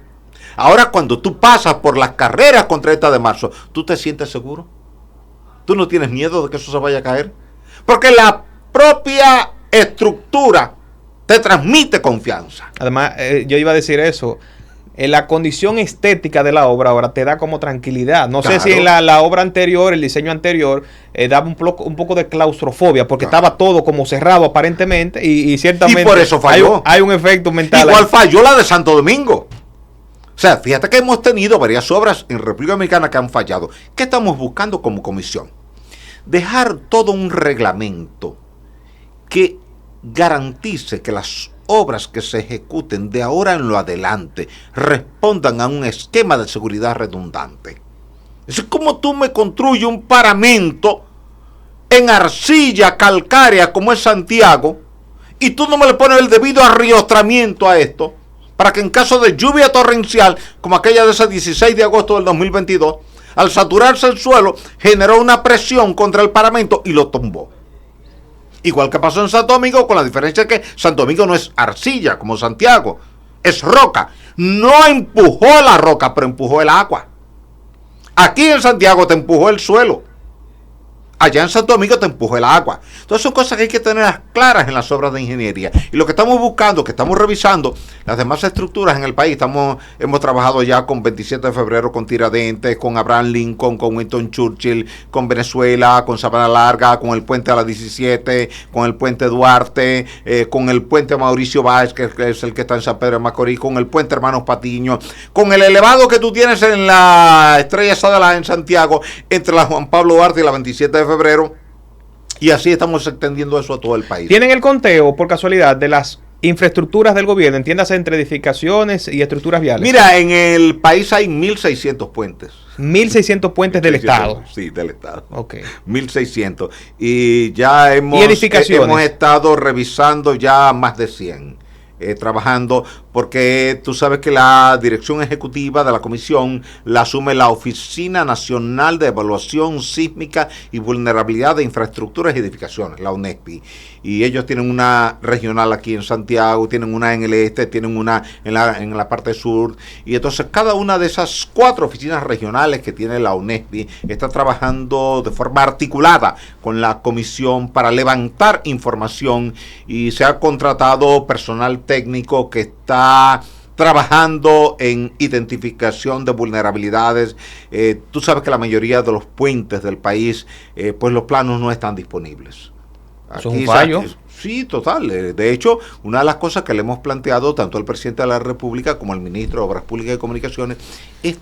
Ahora, cuando tú pasas por las carreras con 30 de marzo, ¿tú te sientes seguro? ¿Tú no tienes miedo de que eso se vaya a caer? Porque la propia estructura te transmite confianza. Además, yo iba a decir eso. La condición estética de la obra ahora te da como tranquilidad. No Claro. sé si en la obra anterior, el diseño anterior, daba un poco de claustrofobia, porque Claro. estaba todo como cerrado aparentemente y ciertamente Y por eso falló. hay un efecto mental. Igual ahí. falló la de Santo Domingo. O sea, fíjate que hemos tenido varias obras en República Dominicana que han fallado. ¿Qué estamos buscando como comisión? Dejar todo un reglamento que garantice que las obras que se ejecuten de ahora en lo adelante respondan a un esquema de seguridad redundante. Es como tú me construyes un paramento en arcilla calcárea como es Santiago y tú no me le pones el debido arriostramiento a esto para que en caso de lluvia torrencial como aquella de ese 16 de agosto del 2022, al saturarse el suelo generó una presión contra el paramento y lo tumbó. Igual que pasó en Santo Domingo, con la diferencia que Santo Domingo no es arcilla como Santiago, es roca. No empujó la roca, pero empujó el agua. Aquí en Santiago te empujó el suelo. Allá en Santo Domingo te empujó el agua. Entonces son cosas que hay que tenerlas claras en las obras de ingeniería. Y lo que estamos buscando, que estamos revisando, las demás estructuras en el país, hemos trabajado ya con 27 de febrero, con Tiradentes, con Abraham Lincoln, con Winston Churchill, con Venezuela, con Sabana Larga, con el puente a la 17, con el puente Duarte, con el puente Mauricio Báez, que es el que está en San Pedro de Macorís, con el puente Hermanos Patiño, con el elevado que tú tienes en la Estrella Sadalá en Santiago, entre la Juan Pablo Duarte y la 27 de febrero, y así estamos extendiendo eso a todo el país. ¿Tienen el conteo, por casualidad, de las infraestructuras del gobierno, entiéndase entre edificaciones y estructuras viales. Mira, en el país hay 1.600 puentes. 1.600 puentes del Estado. Sí, del Estado. Ok. 1.600. Y ya hemos estado revisando ya más de 100. Trabajando, porque tú sabes que la dirección ejecutiva de la comisión la asume la Oficina Nacional de Evaluación Sísmica y Vulnerabilidad de Infraestructuras y Edificaciones, la UNESPI, y ellos tienen una regional aquí en Santiago, tienen una en el este, tienen una en la parte sur, y entonces cada una de esas 4 oficinas regionales que tiene la UNESPI está trabajando de forma articulada con la comisión para levantar información, y se ha contratado personal técnico que está trabajando en identificación de vulnerabilidades. Tú sabes que la mayoría de los puentes del país, pues los planos no están disponibles. Eso es un fallo. Sí, total. De hecho, una de las cosas que le hemos planteado tanto al presidente de la República como al ministro de Obras Públicas y Comunicaciones es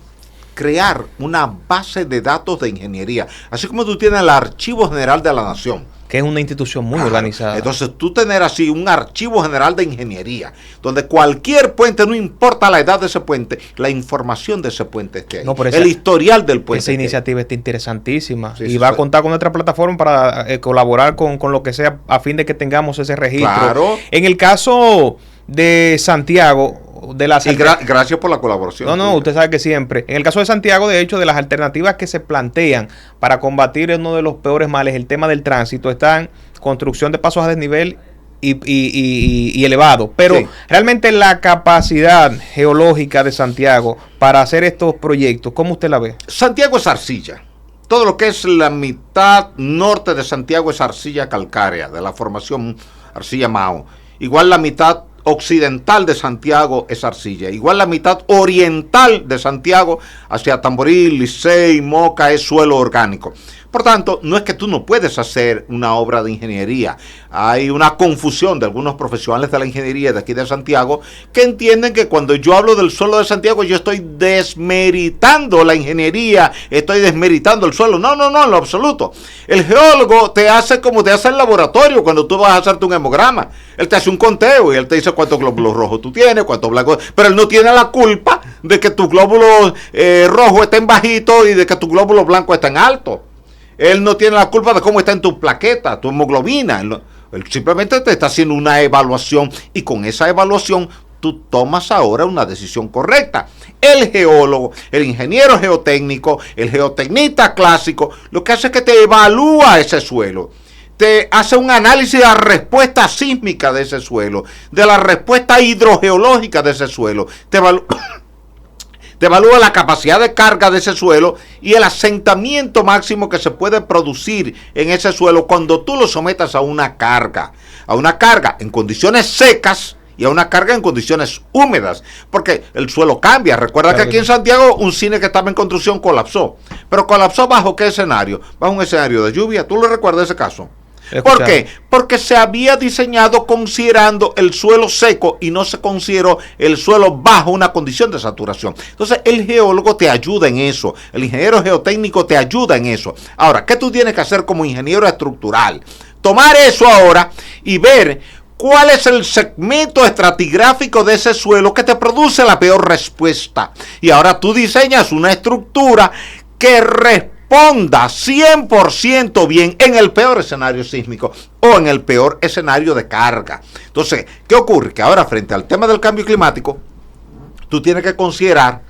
crear una base de datos de ingeniería, así como tú tienes el Archivo General de la Nación, que es una institución muy organizada. Entonces tú tener así un archivo general de ingeniería, donde cualquier puente, no importa la edad de ese puente, la información de ese puente esté ahí, el historial del puente. Esa iniciativa está interesantísima, y va a contar con nuestra plataforma para colaborar con lo que sea, a fin de que tengamos ese registro. Claro. En el caso de Santiago, de las gracias por la colaboración. No, usted sabe que siempre. En el caso de Santiago, de hecho, de las alternativas que se plantean para combatir uno de los peores males, el tema del tránsito, están construcción de pasos a desnivel y elevado. Pero realmente la capacidad geológica de Santiago para hacer estos proyectos, ¿cómo usted la ve? Santiago es arcilla. Todo lo que es la mitad norte de Santiago es arcilla calcárea, de la formación arcilla Mao. Igual la mitad occidental de Santiago es arcilla. Igual la mitad oriental de Santiago hacia Tamboril, Licey, Moca es suelo orgánico. Por tanto, no es que tú no puedes hacer una obra de ingeniería. Hay una confusión de algunos profesionales de la ingeniería de aquí de Santiago que entienden que cuando yo hablo del suelo de Santiago yo estoy desmeritando la ingeniería, estoy desmeritando el suelo. No, en lo absoluto. El geólogo te hace como te hace el laboratorio cuando tú vas a hacerte un hemograma. Él te hace un conteo y él te dice cuántos glóbulos rojos tú tienes, cuántos blancos, pero él no tiene la culpa de que tu glóbulo rojo esté en bajito y de que tu glóbulo blanco esté en alto. Él no tiene la culpa de cómo está en tu plaqueta, tu hemoglobina. Él simplemente te está haciendo una evaluación y con esa evaluación tú tomas ahora una decisión correcta. El geólogo, el ingeniero geotécnico, el geotecnista clásico, lo que hace es que te evalúa ese suelo. Te hace un análisis de la respuesta sísmica de ese suelo, de la respuesta hidrogeológica de ese suelo. Te evalúa la capacidad de carga de ese suelo y el asentamiento máximo que se puede producir en ese suelo cuando tú lo sometas a una carga en condiciones secas y a una carga en condiciones húmedas, porque el suelo cambia. Recuerda que aquí en Santiago un cine que estaba en construcción colapsó, pero colapsó ¿bajo qué escenario? Bajo un escenario de lluvia. ¿Tú lo recuerdas ese caso? ¿Por qué? Porque se había diseñado considerando el suelo seco y no se consideró el suelo bajo una condición de saturación. Entonces el geólogo te ayuda en eso, el ingeniero geotécnico te ayuda en eso. Ahora, ¿qué tú tienes que hacer como ingeniero estructural? Tomar eso ahora y ver cuál es el segmento estratigráfico de ese suelo que te produce la peor respuesta. Y ahora tú diseñas una estructura que responda 100% bien en el peor escenario sísmico o en el peor escenario de carga. Entonces, ¿qué ocurre? Que ahora frente al tema del cambio climático, tú tienes que considerar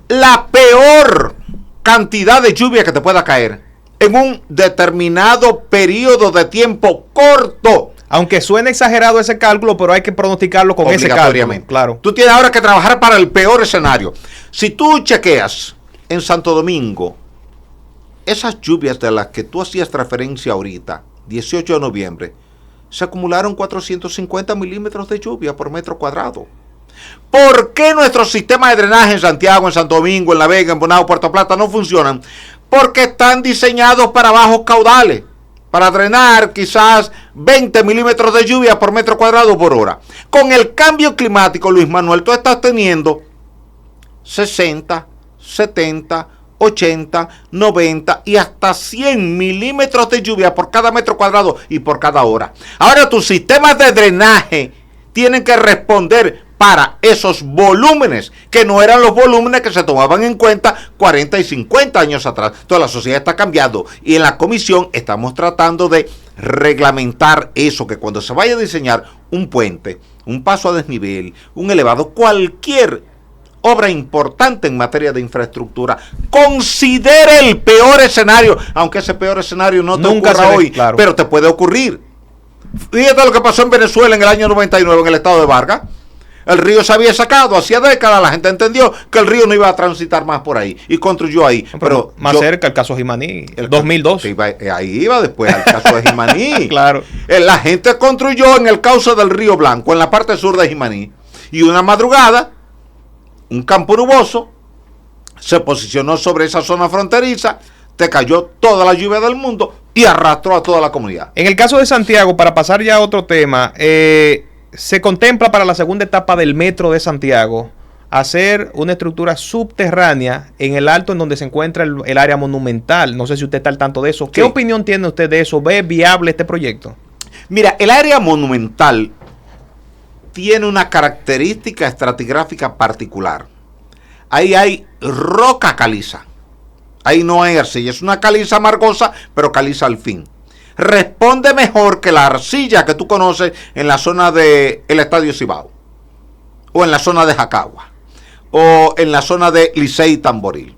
la peor cantidad de lluvia que te pueda caer en un determinado periodo de tiempo corto. Aunque suene exagerado ese cálculo, pero hay que pronosticarlo con ese cálculo. Claro. Tú tienes ahora que trabajar para el peor escenario. Si tú chequeas en Santo Domingo, esas lluvias de las que tú hacías referencia ahorita, 18 de noviembre, se acumularon 450 milímetros de lluvia por metro cuadrado. ¿Por qué nuestros sistemas de drenaje en Santiago, en Santo Domingo, en La Vega, en Bonao, Puerto Plata no funcionan? Porque están diseñados para bajos caudales, para drenar quizás 20 milímetros de lluvia por metro cuadrado por hora. Con el cambio climático, Luis Manuel, tú estás teniendo 60, 70, 80, 90 y hasta 100 milímetros de lluvia por cada metro cuadrado y por cada hora. Ahora tus sistemas de drenaje tienen que responder para esos volúmenes, que no eran los volúmenes que se tomaban en cuenta 40 y 50 años atrás. Toda la sociedad está cambiando y en la comisión estamos tratando de reglamentar eso, que cuando se vaya a diseñar un puente, un paso a desnivel, un elevado, cualquier obra importante en materia de infraestructura, considere el peor escenario, aunque ese peor escenario no te ocurra hoy, claro, pero te puede ocurrir. Fíjate lo que pasó en Venezuela en el año 99 en el estado de Vargas. El río se había sacado hacía décadas, la gente entendió que el río no iba a transitar más por ahí y construyó ahí. Pero más cerca el caso Jimaní, el 2002. Ahí iba después al caso de Jimaní. Claro. La gente construyó en el cauce del río Blanco, en la parte sur de Jimaní. Y una madrugada, un campo nuboso se posicionó sobre esa zona fronteriza, te cayó toda la lluvia del mundo y arrastró a toda la comunidad. En el caso de Santiago, para pasar ya a otro tema, se contempla para la segunda etapa del metro de Santiago hacer una estructura subterránea en el alto en donde se encuentra el área monumental. No sé si usted está al tanto de eso. ¿Qué opinión tiene usted de eso? ¿Ve viable este proyecto? Mira, el área monumental tiene una característica estratigráfica particular. Ahí hay roca caliza. Ahí no hay arcilla. Es una caliza amargosa, pero caliza al fin. Responde mejor que la arcilla que tú conoces en la zona del Estadio Cibao, o en la zona de Jacagua, o en la zona de Licey y Tamboril.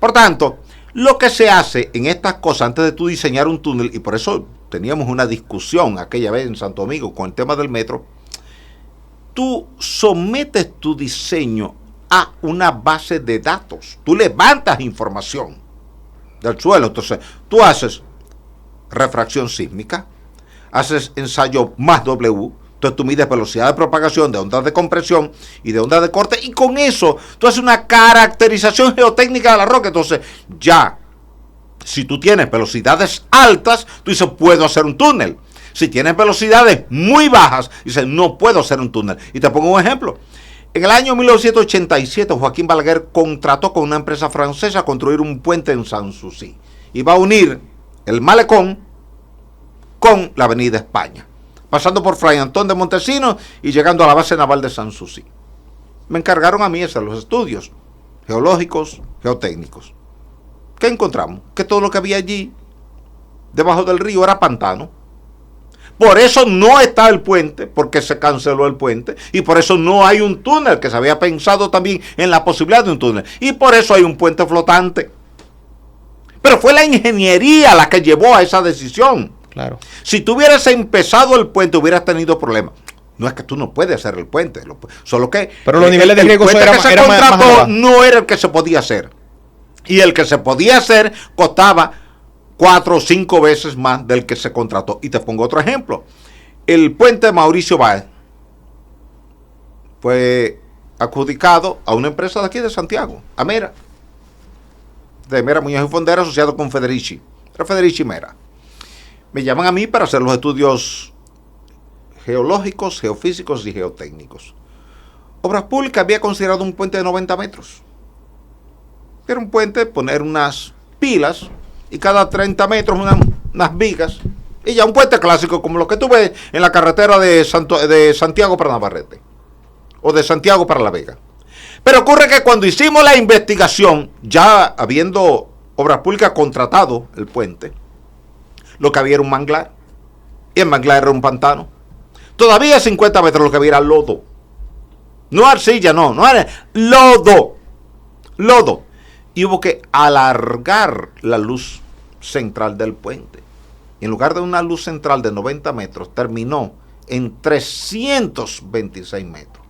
Por tanto, lo que se hace en estas cosas antes de tú diseñar un túnel, y por eso teníamos una discusión aquella vez en Santo Domingo con el tema del metro, tú sometes tu diseño a una base de datos, tú levantas información del suelo, entonces tú haces refracción sísmica, haces ensayo más W, entonces tú mides velocidad de propagación de ondas de compresión y de ondas de corte, y con eso tú haces una caracterización geotécnica de la roca. Entonces ya, si tú tienes velocidades altas, tú dices, puedo hacer un túnel. Si tienes velocidades muy bajas, dices, no puedo hacer un túnel. Y te pongo un ejemplo. En el año 1987, Joaquín Balaguer contrató con una empresa francesa a construir un puente en Sanssouci. Y va a unir el malecón con la avenida España, pasando por Fray Antón de Montesinos y llegando a la base naval de Sanssouci. Me encargaron a mí hacer los estudios geológicos, geotécnicos. ¿Qué encontramos? Que todo lo que había allí, debajo del río, era pantano. Por eso no está el puente, porque se canceló el puente, y por eso no hay un túnel, que se había pensado también en la posibilidad de un túnel, y por eso hay un puente flotante. Pero fue la ingeniería la que llevó a esa decisión. Claro. Si tú hubieras empezado el puente, hubieras tenido problemas. No es que tú no puedes hacer el puente, solo que pero los niveles de riesgo era más no era el que se podía hacer. Y el que se podía hacer costaba 4 o 5 veces más del que se contrató. Y te pongo otro ejemplo. El puente de Mauricio Báez fue adjudicado a una empresa de aquí de Santiago, a Mera. De Mera Muñoz y Fondera, asociado con Federici. Era Federici Mera. Me llaman a mí para hacer los estudios geológicos, geofísicos y geotécnicos. Obras Públicas había considerado un puente de 90 metros. Era un puente, poner unas pilas y cada 30 metros unas vigas. Y ya un puente clásico como lo que tú ves en la carretera de Santiago para Navarrete. O de Santiago para La Vega. Pero ocurre que cuando hicimos la investigación, ya habiendo Obras Públicas contratado el puente, lo que había era un manglar. Y el manglar era un pantano. Todavía a 50 metros lo que había era lodo. No arcilla, no era lodo. Lodo. Y hubo que alargar la luz central del puente. Y en lugar de una luz central de 90 metros, terminó en 326 metros.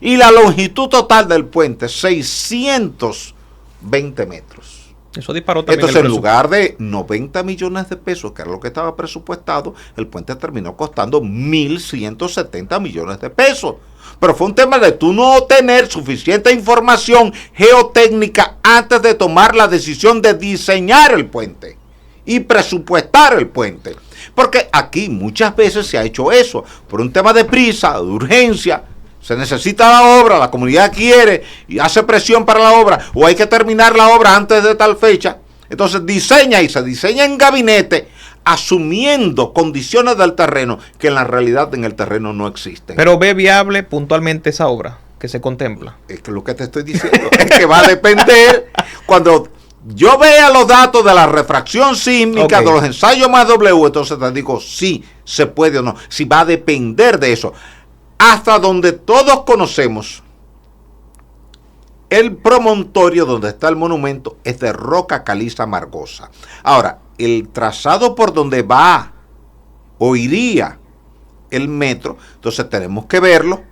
Y la longitud total del puente, 620 metros. Eso disparó también. Entonces, en lugar de 90 millones de pesos, que era lo que estaba presupuestado, el puente terminó costando 1.170 millones de pesos. Pero fue un tema de tú no tener suficiente información geotécnica antes de tomar la decisión de diseñar el puente y presupuestar el puente. Porque aquí muchas veces se ha hecho eso, por un tema de prisa, de urgencia. Se necesita la obra, la comunidad quiere y hace presión para la obra, o hay que terminar la obra antes de tal fecha. Entonces diseña y se diseña en gabinete asumiendo condiciones del terreno que en la realidad en el terreno no existen. Pero ve viable puntualmente esa obra que se contempla. Es que lo que te estoy diciendo es que va a depender cuando yo vea los datos de la refracción sísmica, de los ensayos más W, entonces te digo si se puede o no. Si va a depender de eso. Hasta donde todos conocemos, el promontorio donde está el monumento es de roca caliza margosa. Ahora, el trazado por donde va o iría el metro, entonces tenemos que verlo.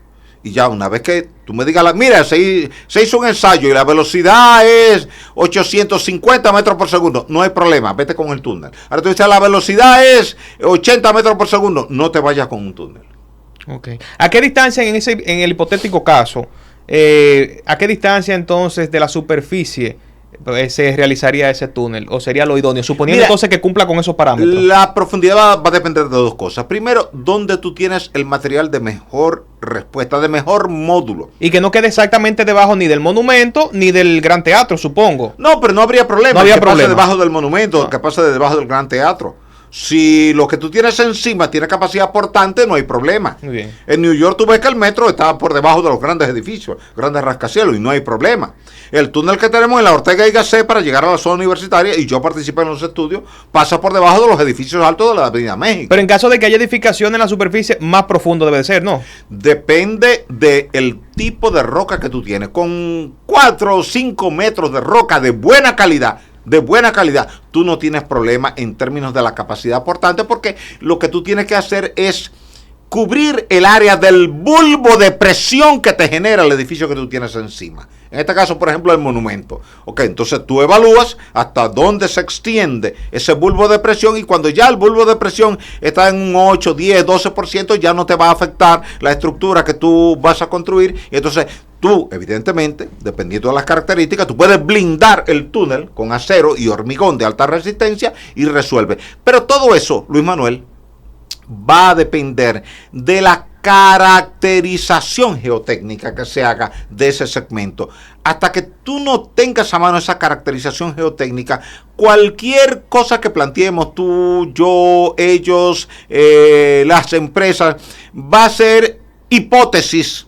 Y ya una vez que tú me digas, mira, se hizo un ensayo y la velocidad es 850 metros por segundo, no hay problema, vete con el túnel. Ahora tú dices, la velocidad es 80 metros por segundo, no te vayas con un túnel. Okay. ¿A qué distancia en el hipotético caso, a qué distancia entonces de la superficie se realizaría ese túnel o sería lo idóneo, suponiendo entonces que cumpla con esos parámetros? La profundidad va a depender de dos cosas. Primero, donde tú tienes el material de mejor respuesta, de mejor módulo. Y que no quede exactamente debajo ni del monumento ni del Gran Teatro, supongo. No, pero no habría problema. No habría problema. Pase debajo del monumento, que pase debajo del Gran Teatro. Si lo que tú tienes encima tiene capacidad portante, no hay problema. Muy bien. En New York tú ves que el metro está por debajo de los grandes edificios, grandes rascacielos, y no hay problema. El túnel que tenemos en la Ortega y Gasset para llegar a la zona universitaria, y yo participé en los estudios, pasa por debajo de los edificios altos de la Avenida México. Pero en caso de que haya edificación en la superficie, más profundo debe de ser, ¿no? Depende del tipo de roca que tú tienes. Con 4 o 5 metros de roca de buena calidad, tú no tienes problema en términos de la capacidad portante, porque lo que tú tienes que hacer es cubrir el área del bulbo de presión que te genera el edificio que tú tienes encima. En este caso, por ejemplo, el monumento. Ok, entonces tú evalúas hasta dónde se extiende ese bulbo de presión, y cuando ya el bulbo de presión está en un 8, 10, 12%, ya no te va a afectar la estructura que tú vas a construir. Y entonces tú, evidentemente, dependiendo de las características, tú puedes blindar el túnel con acero y hormigón de alta resistencia y resuelve. Pero todo eso, Luis Manuel, va a depender de la caracterización geotécnica que se haga de ese segmento. Hasta que tú no tengas a mano esa caracterización geotécnica, cualquier cosa que planteemos tú, yo, ellos, las empresas, va a ser hipótesis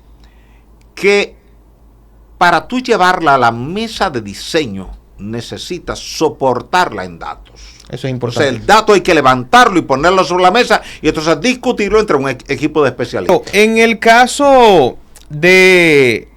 que para tú llevarla a la mesa de diseño necesitas soportarla en datos. Eso es importante. O sea, el dato hay que levantarlo y ponerlo sobre la mesa y entonces discutirlo entre un equipo de especialistas. En el caso de,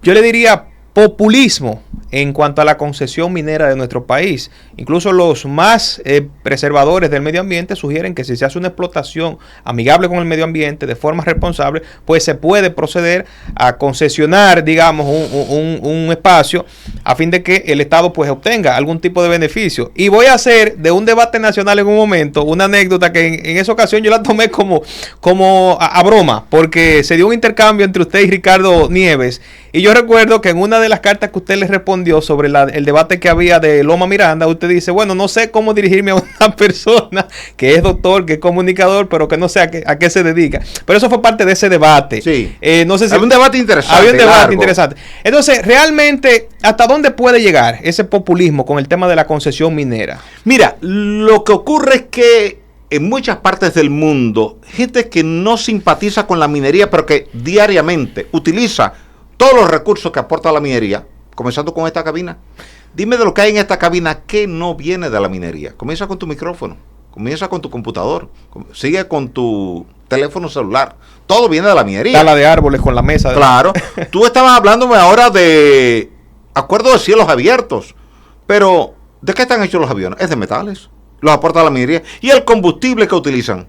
yo le diría, populismo en cuanto a la concesión minera de nuestro país, incluso los más preservadores del medio ambiente sugieren que si se hace una explotación amigable con el medio ambiente de forma responsable, pues se puede proceder a concesionar, digamos, un espacio a fin de que el Estado pues obtenga algún tipo de beneficio. Y voy a hacer de un debate nacional en un momento una anécdota que en esa ocasión yo la tomé como a broma, porque se dio un intercambio entre usted y Ricardo Nieves, y yo recuerdo que en una de las cartas que usted le respondió sobre el debate que había de Loma Miranda, usted dice, bueno, no sé cómo dirigirme a una persona que es doctor, que es comunicador, pero que no sé a qué se dedica. Pero eso fue parte de ese debate. Sí. No sé si había un debate interesante. Había un debate interesante. Entonces, realmente, ¿hasta dónde puede llegar ese populismo con el tema de la concesión minera? Mira, lo que ocurre es que en muchas partes del mundo, gente que no simpatiza con la minería, pero que diariamente utiliza todos los recursos que aporta la minería, comenzando con esta cabina. Dime de lo que hay en esta cabina que no viene de la minería. Comienza con tu micrófono, comienza con tu computador, sigue con tu teléfono celular. Todo viene de la minería. Tala de árboles con la mesa. Claro. Tú estabas hablándome ahora de acuerdo de cielos abiertos. Pero, ¿de qué están hechos los aviones? Es de metales. Los aporta la minería. Y el combustible que utilizan,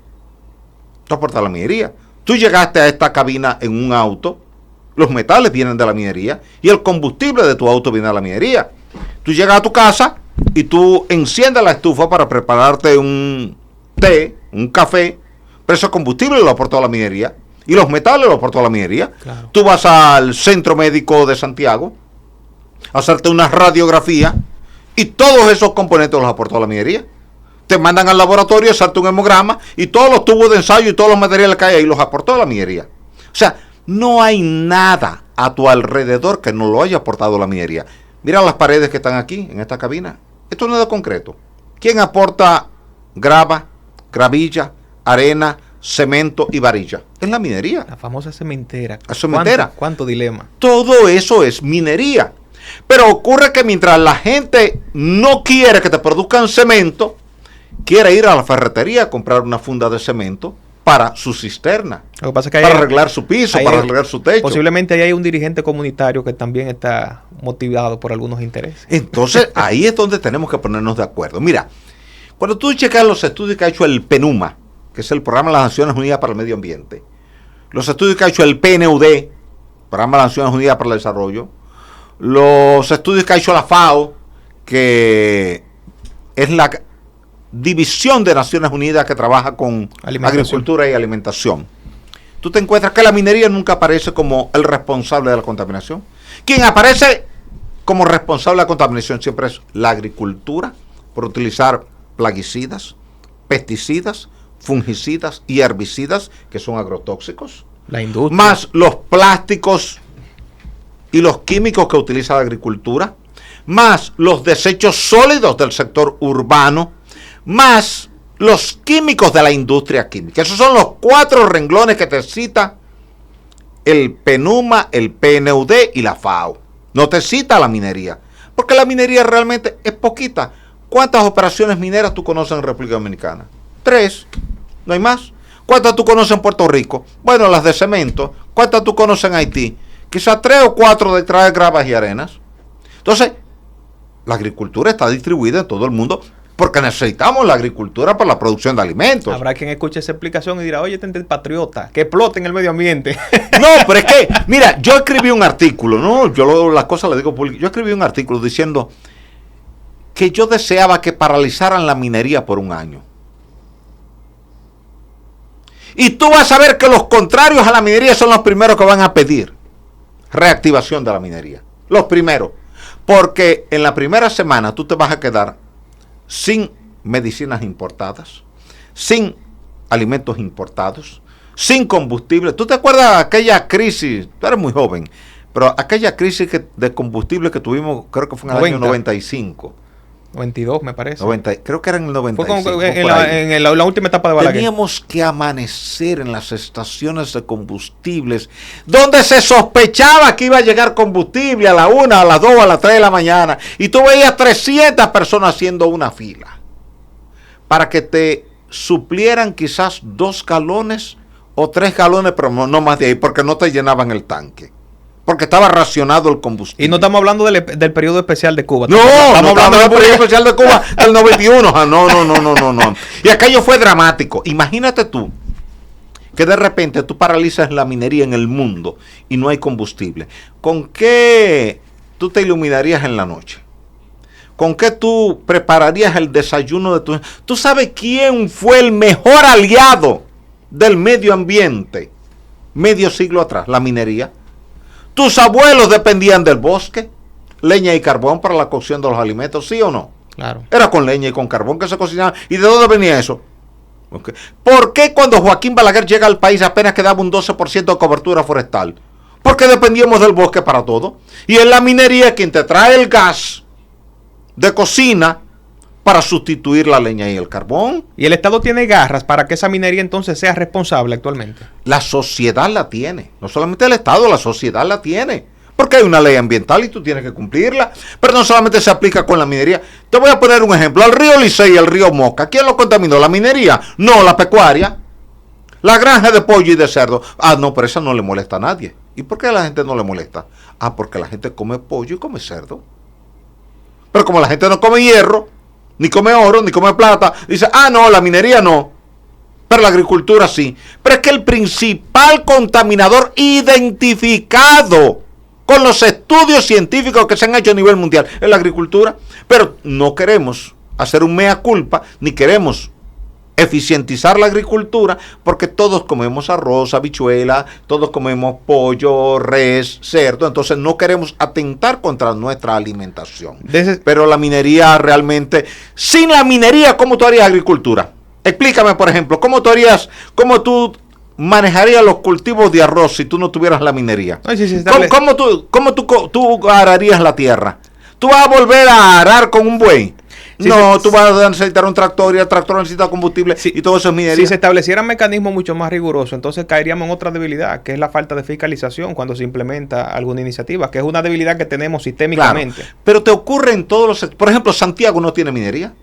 lo aporta la minería. Tú llegaste a esta cabina en un auto. Los metales vienen de la minería y el combustible de tu auto viene de la minería. Tú llegas a tu casa y tú enciendes la estufa para prepararte un té, un café, pero ese combustible lo aportó la minería y los metales lo aportó la minería. Claro. Tú vas al Centro Médico de Santiago a hacerte una radiografía y todos esos componentes los aportó la minería. Te mandan al laboratorio a hacerte un hemograma y todos los tubos de ensayo y todos los materiales que hay ahí los aportó la minería. O sea, no hay nada a tu alrededor que no lo haya aportado la minería. Mira las paredes que están aquí, en esta cabina. Esto no es de concreto. ¿Quién aporta grava? gravilla, arena, cemento y varilla. Es la minería. La famosa cementera. La cementera. ¿Cuánto dilema? Todo eso es minería. Pero ocurre que mientras la gente no quiere que te produzcan cemento, quiere ir a la ferretería a comprar una funda de cemento para su cisterna, Lo que pasa es que para arreglar su piso, para arreglar su techo. Posiblemente ahí hay un dirigente comunitario que también está motivado por algunos intereses. Entonces, ahí es donde tenemos que ponernos de acuerdo. Mira, cuando tú checas los estudios que ha hecho el PNUMA, que es el Programa de las Naciones Unidas para el Medio Ambiente, los estudios que ha hecho el PNUD, Programa de las Naciones Unidas para el Desarrollo, los estudios que ha hecho la FAO, que es la División de Naciones Unidas que trabaja con agricultura y alimentación, tú te encuentras que la minería nunca aparece como el responsable de la contaminación. Quien aparece como responsable de la contaminación siempre es la agricultura, por utilizar plaguicidas, pesticidas, fungicidas y herbicidas, que son agrotóxicos, La industria. más los plásticos y los químicos que utiliza la agricultura, más los desechos sólidos del sector urbano, más los químicos de la industria química. Esos son los 4 renglones que te cita el PNUMA, el PNUD y la FAO. No te cita la minería, porque la minería realmente es poquita. ¿Cuántas operaciones mineras tú conoces en República Dominicana? 3, no hay más. ¿Cuántas tú conoces en Puerto Rico? Bueno, las de cemento. ¿Cuántas tú conoces en Haití? Quizás 3 o 4 de traer gravas y arenas. Entonces, la agricultura está distribuida en todo el mundo porque necesitamos la agricultura para la producción de alimentos. Habrá quien escuche esa explicación y dirá, oye, este patriota, que exploten el medio ambiente. No, pero es que, mira, yo escribí un artículo, ¿no? Las cosas las digo públicas. Yo escribí un artículo diciendo que yo deseaba que paralizaran la minería por un año. Y tú vas a ver que los contrarios a la minería son los primeros que van a pedir reactivación de la minería. Los primeros. Porque en la primera semana tú te vas a quedar sin medicinas importadas, sin alimentos importados, sin combustible. ¿Tú te acuerdas de aquella crisis? Tú eres muy joven, pero aquella crisis de combustible que tuvimos, creo que fue en el año 95. 92 me parece. Creo que era en el 95. Fue como en la última etapa de Balaguer. Teníamos que amanecer en las estaciones de combustibles donde se sospechaba que iba a llegar combustible a la 1, a las 2, a las 3 de la mañana. Y tú veías 300 personas haciendo una fila para que te suplieran quizás 2 galones o 3 galones, pero no más de ahí, porque no te llenaban el tanque. Porque estaba racionado el combustible. Y no estamos hablando del periodo especial de Cuba. No, estamos hablando del periodo especial de Cuba del 91. No. Y aquello fue dramático. Imagínate tú que de repente tú paralizas la minería en el mundo y no hay combustible. ¿Con qué tú te iluminarías en la noche? ¿Con qué tú prepararías el desayuno de tu... ¿Tú sabes quién fue el mejor aliado del medio ambiente medio siglo atrás? La minería. ¿Tus abuelos dependían del bosque? Leña y carbón para la cocción de los alimentos, ¿sí o no? Claro. Era con leña y con carbón que se cocinaban. ¿Y de dónde venía eso? Okay. ¿Por qué cuando Joaquín Balaguer llega al país apenas quedaba un 12% de cobertura forestal? Porque dependíamos del bosque para todo. Y es la minería quien te trae el gas de cocina para sustituir la leña y el carbón. ¿Y el Estado tiene garras para que esa minería entonces sea responsable actualmente? La sociedad la tiene. No solamente el Estado, la sociedad la tiene. Porque hay una ley ambiental y tú tienes que cumplirla. Pero no solamente se aplica con la minería. Te voy a poner un ejemplo. El río Licey y el río Moca. ¿Quién lo contaminó? ¿La minería? No, la pecuaria. La granja de pollo y de cerdo. Ah, no, pero esa no le molesta a nadie. ¿Y por qué a la gente no le molesta? Ah, porque la gente come pollo y come cerdo. Pero como la gente no come hierro, ni come oro, ni come plata, dice, ah, no, la minería no, pero la agricultura sí. Pero es que el principal contaminador identificado con los estudios científicos que se han hecho a nivel mundial es la agricultura. Pero no queremos hacer un mea culpa, ni queremos eficientizar la agricultura, porque todos comemos arroz, habichuela, todos comemos pollo, res, cerdo, entonces no queremos atentar contra nuestra alimentación. Pero la minería realmente, sin la minería, ¿cómo tú harías agricultura? Explícame, por ejemplo, ¿cómo tú manejarías los cultivos de arroz si tú no tuvieras la minería? Ay, sí, ¿Cómo tú ararías la tierra? ¿Tú vas a volver a arar con un buey? No, tú vas a necesitar un tractor y el tractor necesita combustible y todo eso es minería. Si se establecieran mecanismos mucho más rigurosos, entonces caeríamos en otra debilidad, que es la falta de fiscalización cuando se implementa alguna iniciativa, que es una debilidad que tenemos sistémicamente. Claro, pero te ocurre en todos los sectores. Por ejemplo, Santiago no tiene minería.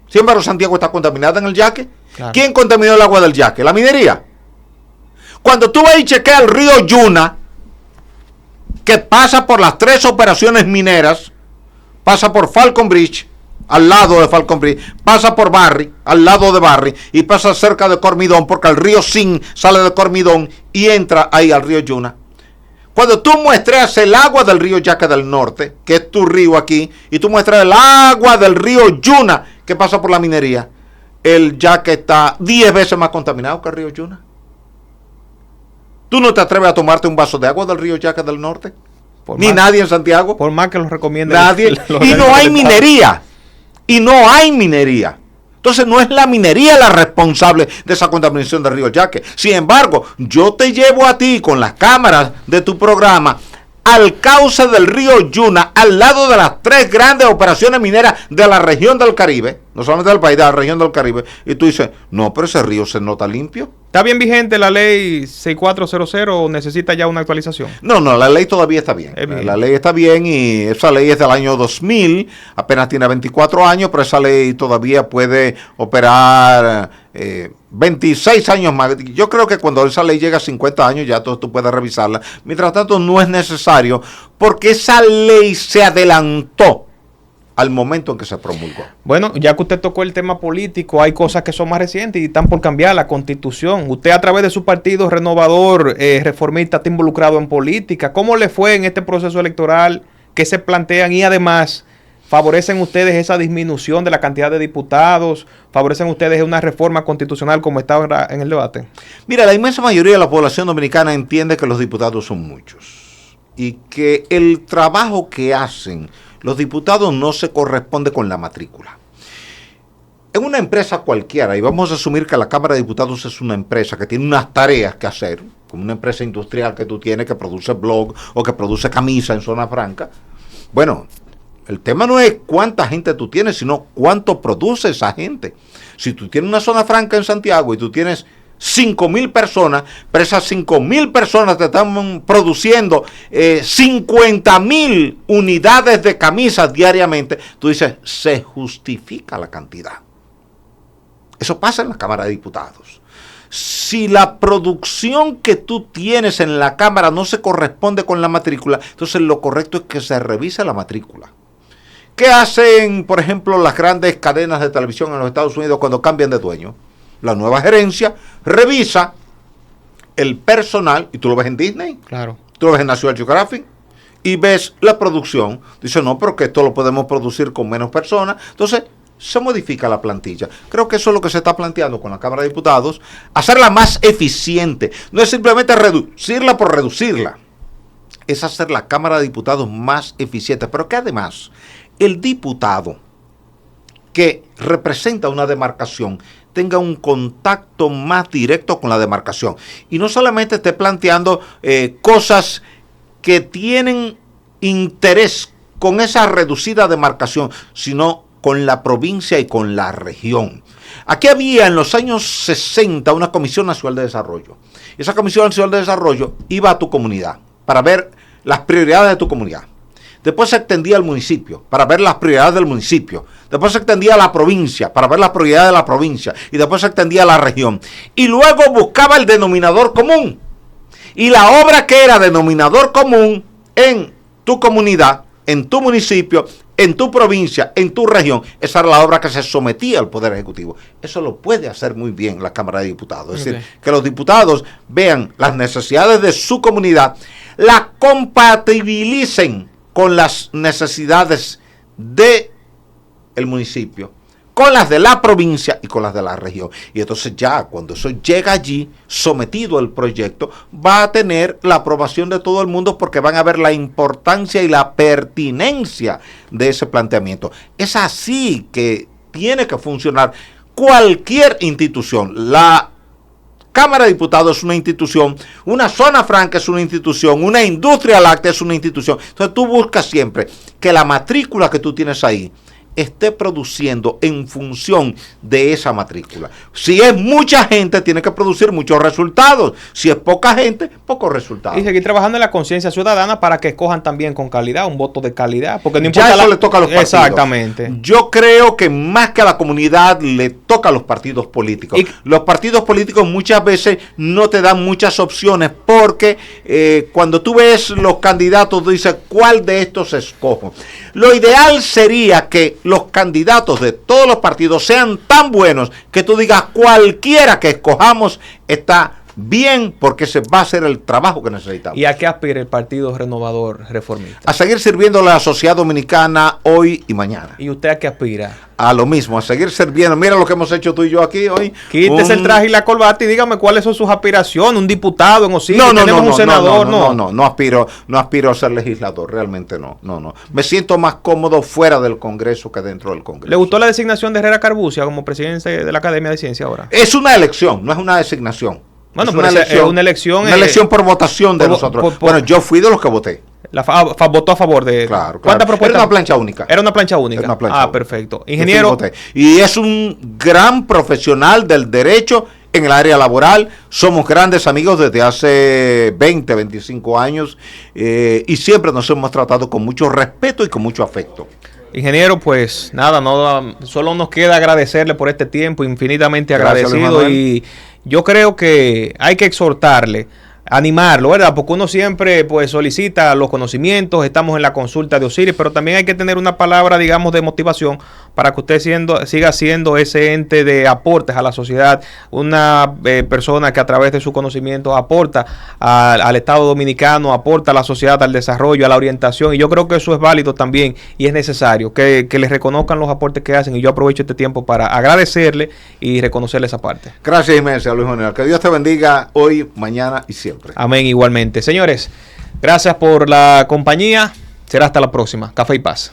Sin embargo, Santiago está contaminada en el Yaque. Claro. ¿Quién contaminó el agua del Yaque? La minería. Cuando tú vas y chequeas el río Yuna, que pasa por las 3 operaciones mineras, pasa por Falcon Bridge, al lado de Falcon Bridge, pasa por Barry, al lado de Barry, y pasa cerca de Cormidón, porque el río Sin sale de Cormidón y entra ahí al río Yuna. Cuando tú muestras el agua del río Yaque del Norte, que es tu río aquí, y tú muestras el agua del río Yuna, que pasa por la minería, el Yaque está 10 veces más contaminado que el río Yuna. ¿Tú no te atreves a tomarte un vaso de agua del río Yaque del Norte? Ni nadie en Santiago. Por más que lo recomienden. Nadie. Y no hay minería. Y no hay minería. Entonces no es la minería la responsable de esa contaminación del río Yaque. Sin embargo, yo te llevo a ti con las cámaras de tu programa al cauce del río Yuna, al lado de las 3 grandes operaciones mineras de la región del Caribe, no solamente del país, de la región del Caribe, y tú dices, no, pero ese río se nota limpio. ¿Está bien vigente la ley 6400 o necesita ya una actualización? No, la ley todavía está bien. La ley está bien y esa ley es del año 2000, apenas tiene 24 años, pero esa ley todavía puede operar 26 años más. Yo creo que cuando esa ley llega a 50 años ya tú puedes revisarla. Mientras tanto no es necesario porque esa ley se adelantó al momento en que se promulgó. Bueno, ya que usted tocó el tema político, hay cosas que son más recientes y están por cambiar la Constitución. Usted a través de su partido renovador, reformista, está involucrado en política. ¿Cómo le fue en este proceso electoral? ¿Qué se plantean? Y además, ¿favorecen ustedes esa disminución de la cantidad de diputados? ¿Favorecen ustedes una reforma constitucional como está ahora en el debate? Mira, la inmensa mayoría de la población dominicana entiende que los diputados son muchos y que el trabajo que hacen los diputados no se corresponde con la matrícula. En una empresa cualquiera, y vamos a asumir que la Cámara de Diputados es una empresa que tiene unas tareas que hacer, como una empresa industrial que tú tienes que produce blog o que produce camisa en zona franca. Bueno, el tema no es cuánta gente tú tienes, sino cuánto produce esa gente. Si tú tienes una zona franca en Santiago y tú tienes 5,000 personas, pero esas 5,000 personas te están produciendo 50,000 unidades de camisas diariamente, tú dices, se justifica la cantidad. Eso pasa en la Cámara de Diputados. Si la producción que tú tienes en la Cámara no se corresponde con la matrícula, entonces lo correcto es que se revise la matrícula. ¿Qué hacen, por ejemplo, las grandes cadenas de televisión en los Estados Unidos cuando cambian de dueño? La nueva gerencia revisa el personal, y tú lo ves en Disney, claro, tú lo ves en National Geographic, y ves la producción. Dice, no, pero que esto lo podemos producir con menos personas. Entonces, se modifica la plantilla. Creo que eso es lo que se está planteando con la Cámara de Diputados, hacerla más eficiente. No es simplemente reducirla por reducirla, es hacer la Cámara de Diputados más eficiente, pero que además el diputado que representa una demarcación tenga un contacto más directo con la demarcación y no solamente esté planteando cosas que tienen interés con esa reducida demarcación, sino con la provincia y con la región. Aquí había en los años 60 una Comisión Nacional de Desarrollo. Esa Comisión Nacional de Desarrollo iba a tu comunidad para ver las prioridades de tu comunidad. Después se extendía al municipio para ver las prioridades del municipio. Después se extendía a la provincia para ver las prioridades de la provincia. Y después se extendía a la región. Y luego buscaba el denominador común. Y la obra que era denominador común en tu comunidad, en tu municipio, en tu provincia, en tu región, esa era la obra que se sometía al Poder Ejecutivo. Eso lo puede hacer muy bien la Cámara de Diputados. Es decir, que los diputados vean las necesidades de su comunidad, las compatibilicen con las necesidades del municipio, con las de la provincia y con las de la región. Y entonces ya cuando eso llega allí, sometido el proyecto, va a tener la aprobación de todo el mundo porque van a ver la importancia y la pertinencia de ese planteamiento. Es así que tiene que funcionar cualquier institución. La Cámara de Diputados es una institución, una zona franca es una institución, una industria láctea es una institución. Entonces tú buscas siempre que la matrícula que tú tienes ahí esté produciendo en función de esa matrícula. Si es mucha gente, tiene que producir muchos resultados. Si es poca gente, pocos resultados. Y seguir trabajando en la conciencia ciudadana para que escojan también con calidad, un voto de calidad. Porque no importa ya eso le toca a los partidos. Exactamente. Yo creo que más que a la comunidad le toca a los partidos políticos. Los partidos políticos muchas veces no te dan muchas opciones porque cuando tú ves los candidatos, tú dices, ¿cuál de estos escojo? Lo ideal sería que los candidatos de todos los partidos sean tan buenos que tú digas, cualquiera que escojamos está bien, porque ese va a ser el trabajo que necesitamos. ¿Y a qué aspira el Partido Renovador Reformista? A seguir sirviendo a la sociedad dominicana hoy y mañana. ¿Y usted a qué aspira? A lo mismo, a seguir sirviendo. Mira lo que hemos hecho tú y yo aquí hoy. Quítese el traje y la corbata y dígame cuáles son sus aspiraciones. Un diputado en Osiris, tenemos un senador. No aspiro a ser legislador, realmente no. Me siento más cómodo fuera del Congreso que dentro del Congreso. ¿Le gustó la designación de Herrera Carbucia como presidente de la Academia de Ciencia ahora? Es una elección, no es una designación. Bueno, pero es una elección. Una elección por votación de nosotros. Bueno, yo fui de los que voté. Votó a favor de... Claro. ¿Cuántas propuestas? Era una plancha única. Era una plancha única. Era una plancha única. Perfecto. Ingeniero. Y es un gran profesional del derecho en el área laboral. Somos grandes amigos desde hace 20, 25 años y siempre nos hemos tratado con mucho respeto y con mucho afecto. Ingeniero, pues nada, solo nos queda agradecerle por este tiempo, infinitamente agradecido. Y yo creo que hay que exhortarle, animarlo, ¿verdad? Porque uno siempre pues solicita los conocimientos, estamos en la consulta de Osiris, pero también hay que tener una palabra, digamos, de motivación para que usted siga siendo ese ente de aportes a la sociedad, una persona que a través de su conocimiento aporta al Estado Dominicano, aporta a la sociedad, al desarrollo, a la orientación, y yo creo que eso es válido también y es necesario que les reconozcan los aportes que hacen, y yo aprovecho este tiempo para agradecerle y reconocerle esa parte. Gracias inmensa, Luis Manuel. Que Dios te bendiga hoy, mañana y siempre. Amén, igualmente. Señores, gracias por la compañía. Será hasta la próxima. Café y Paz.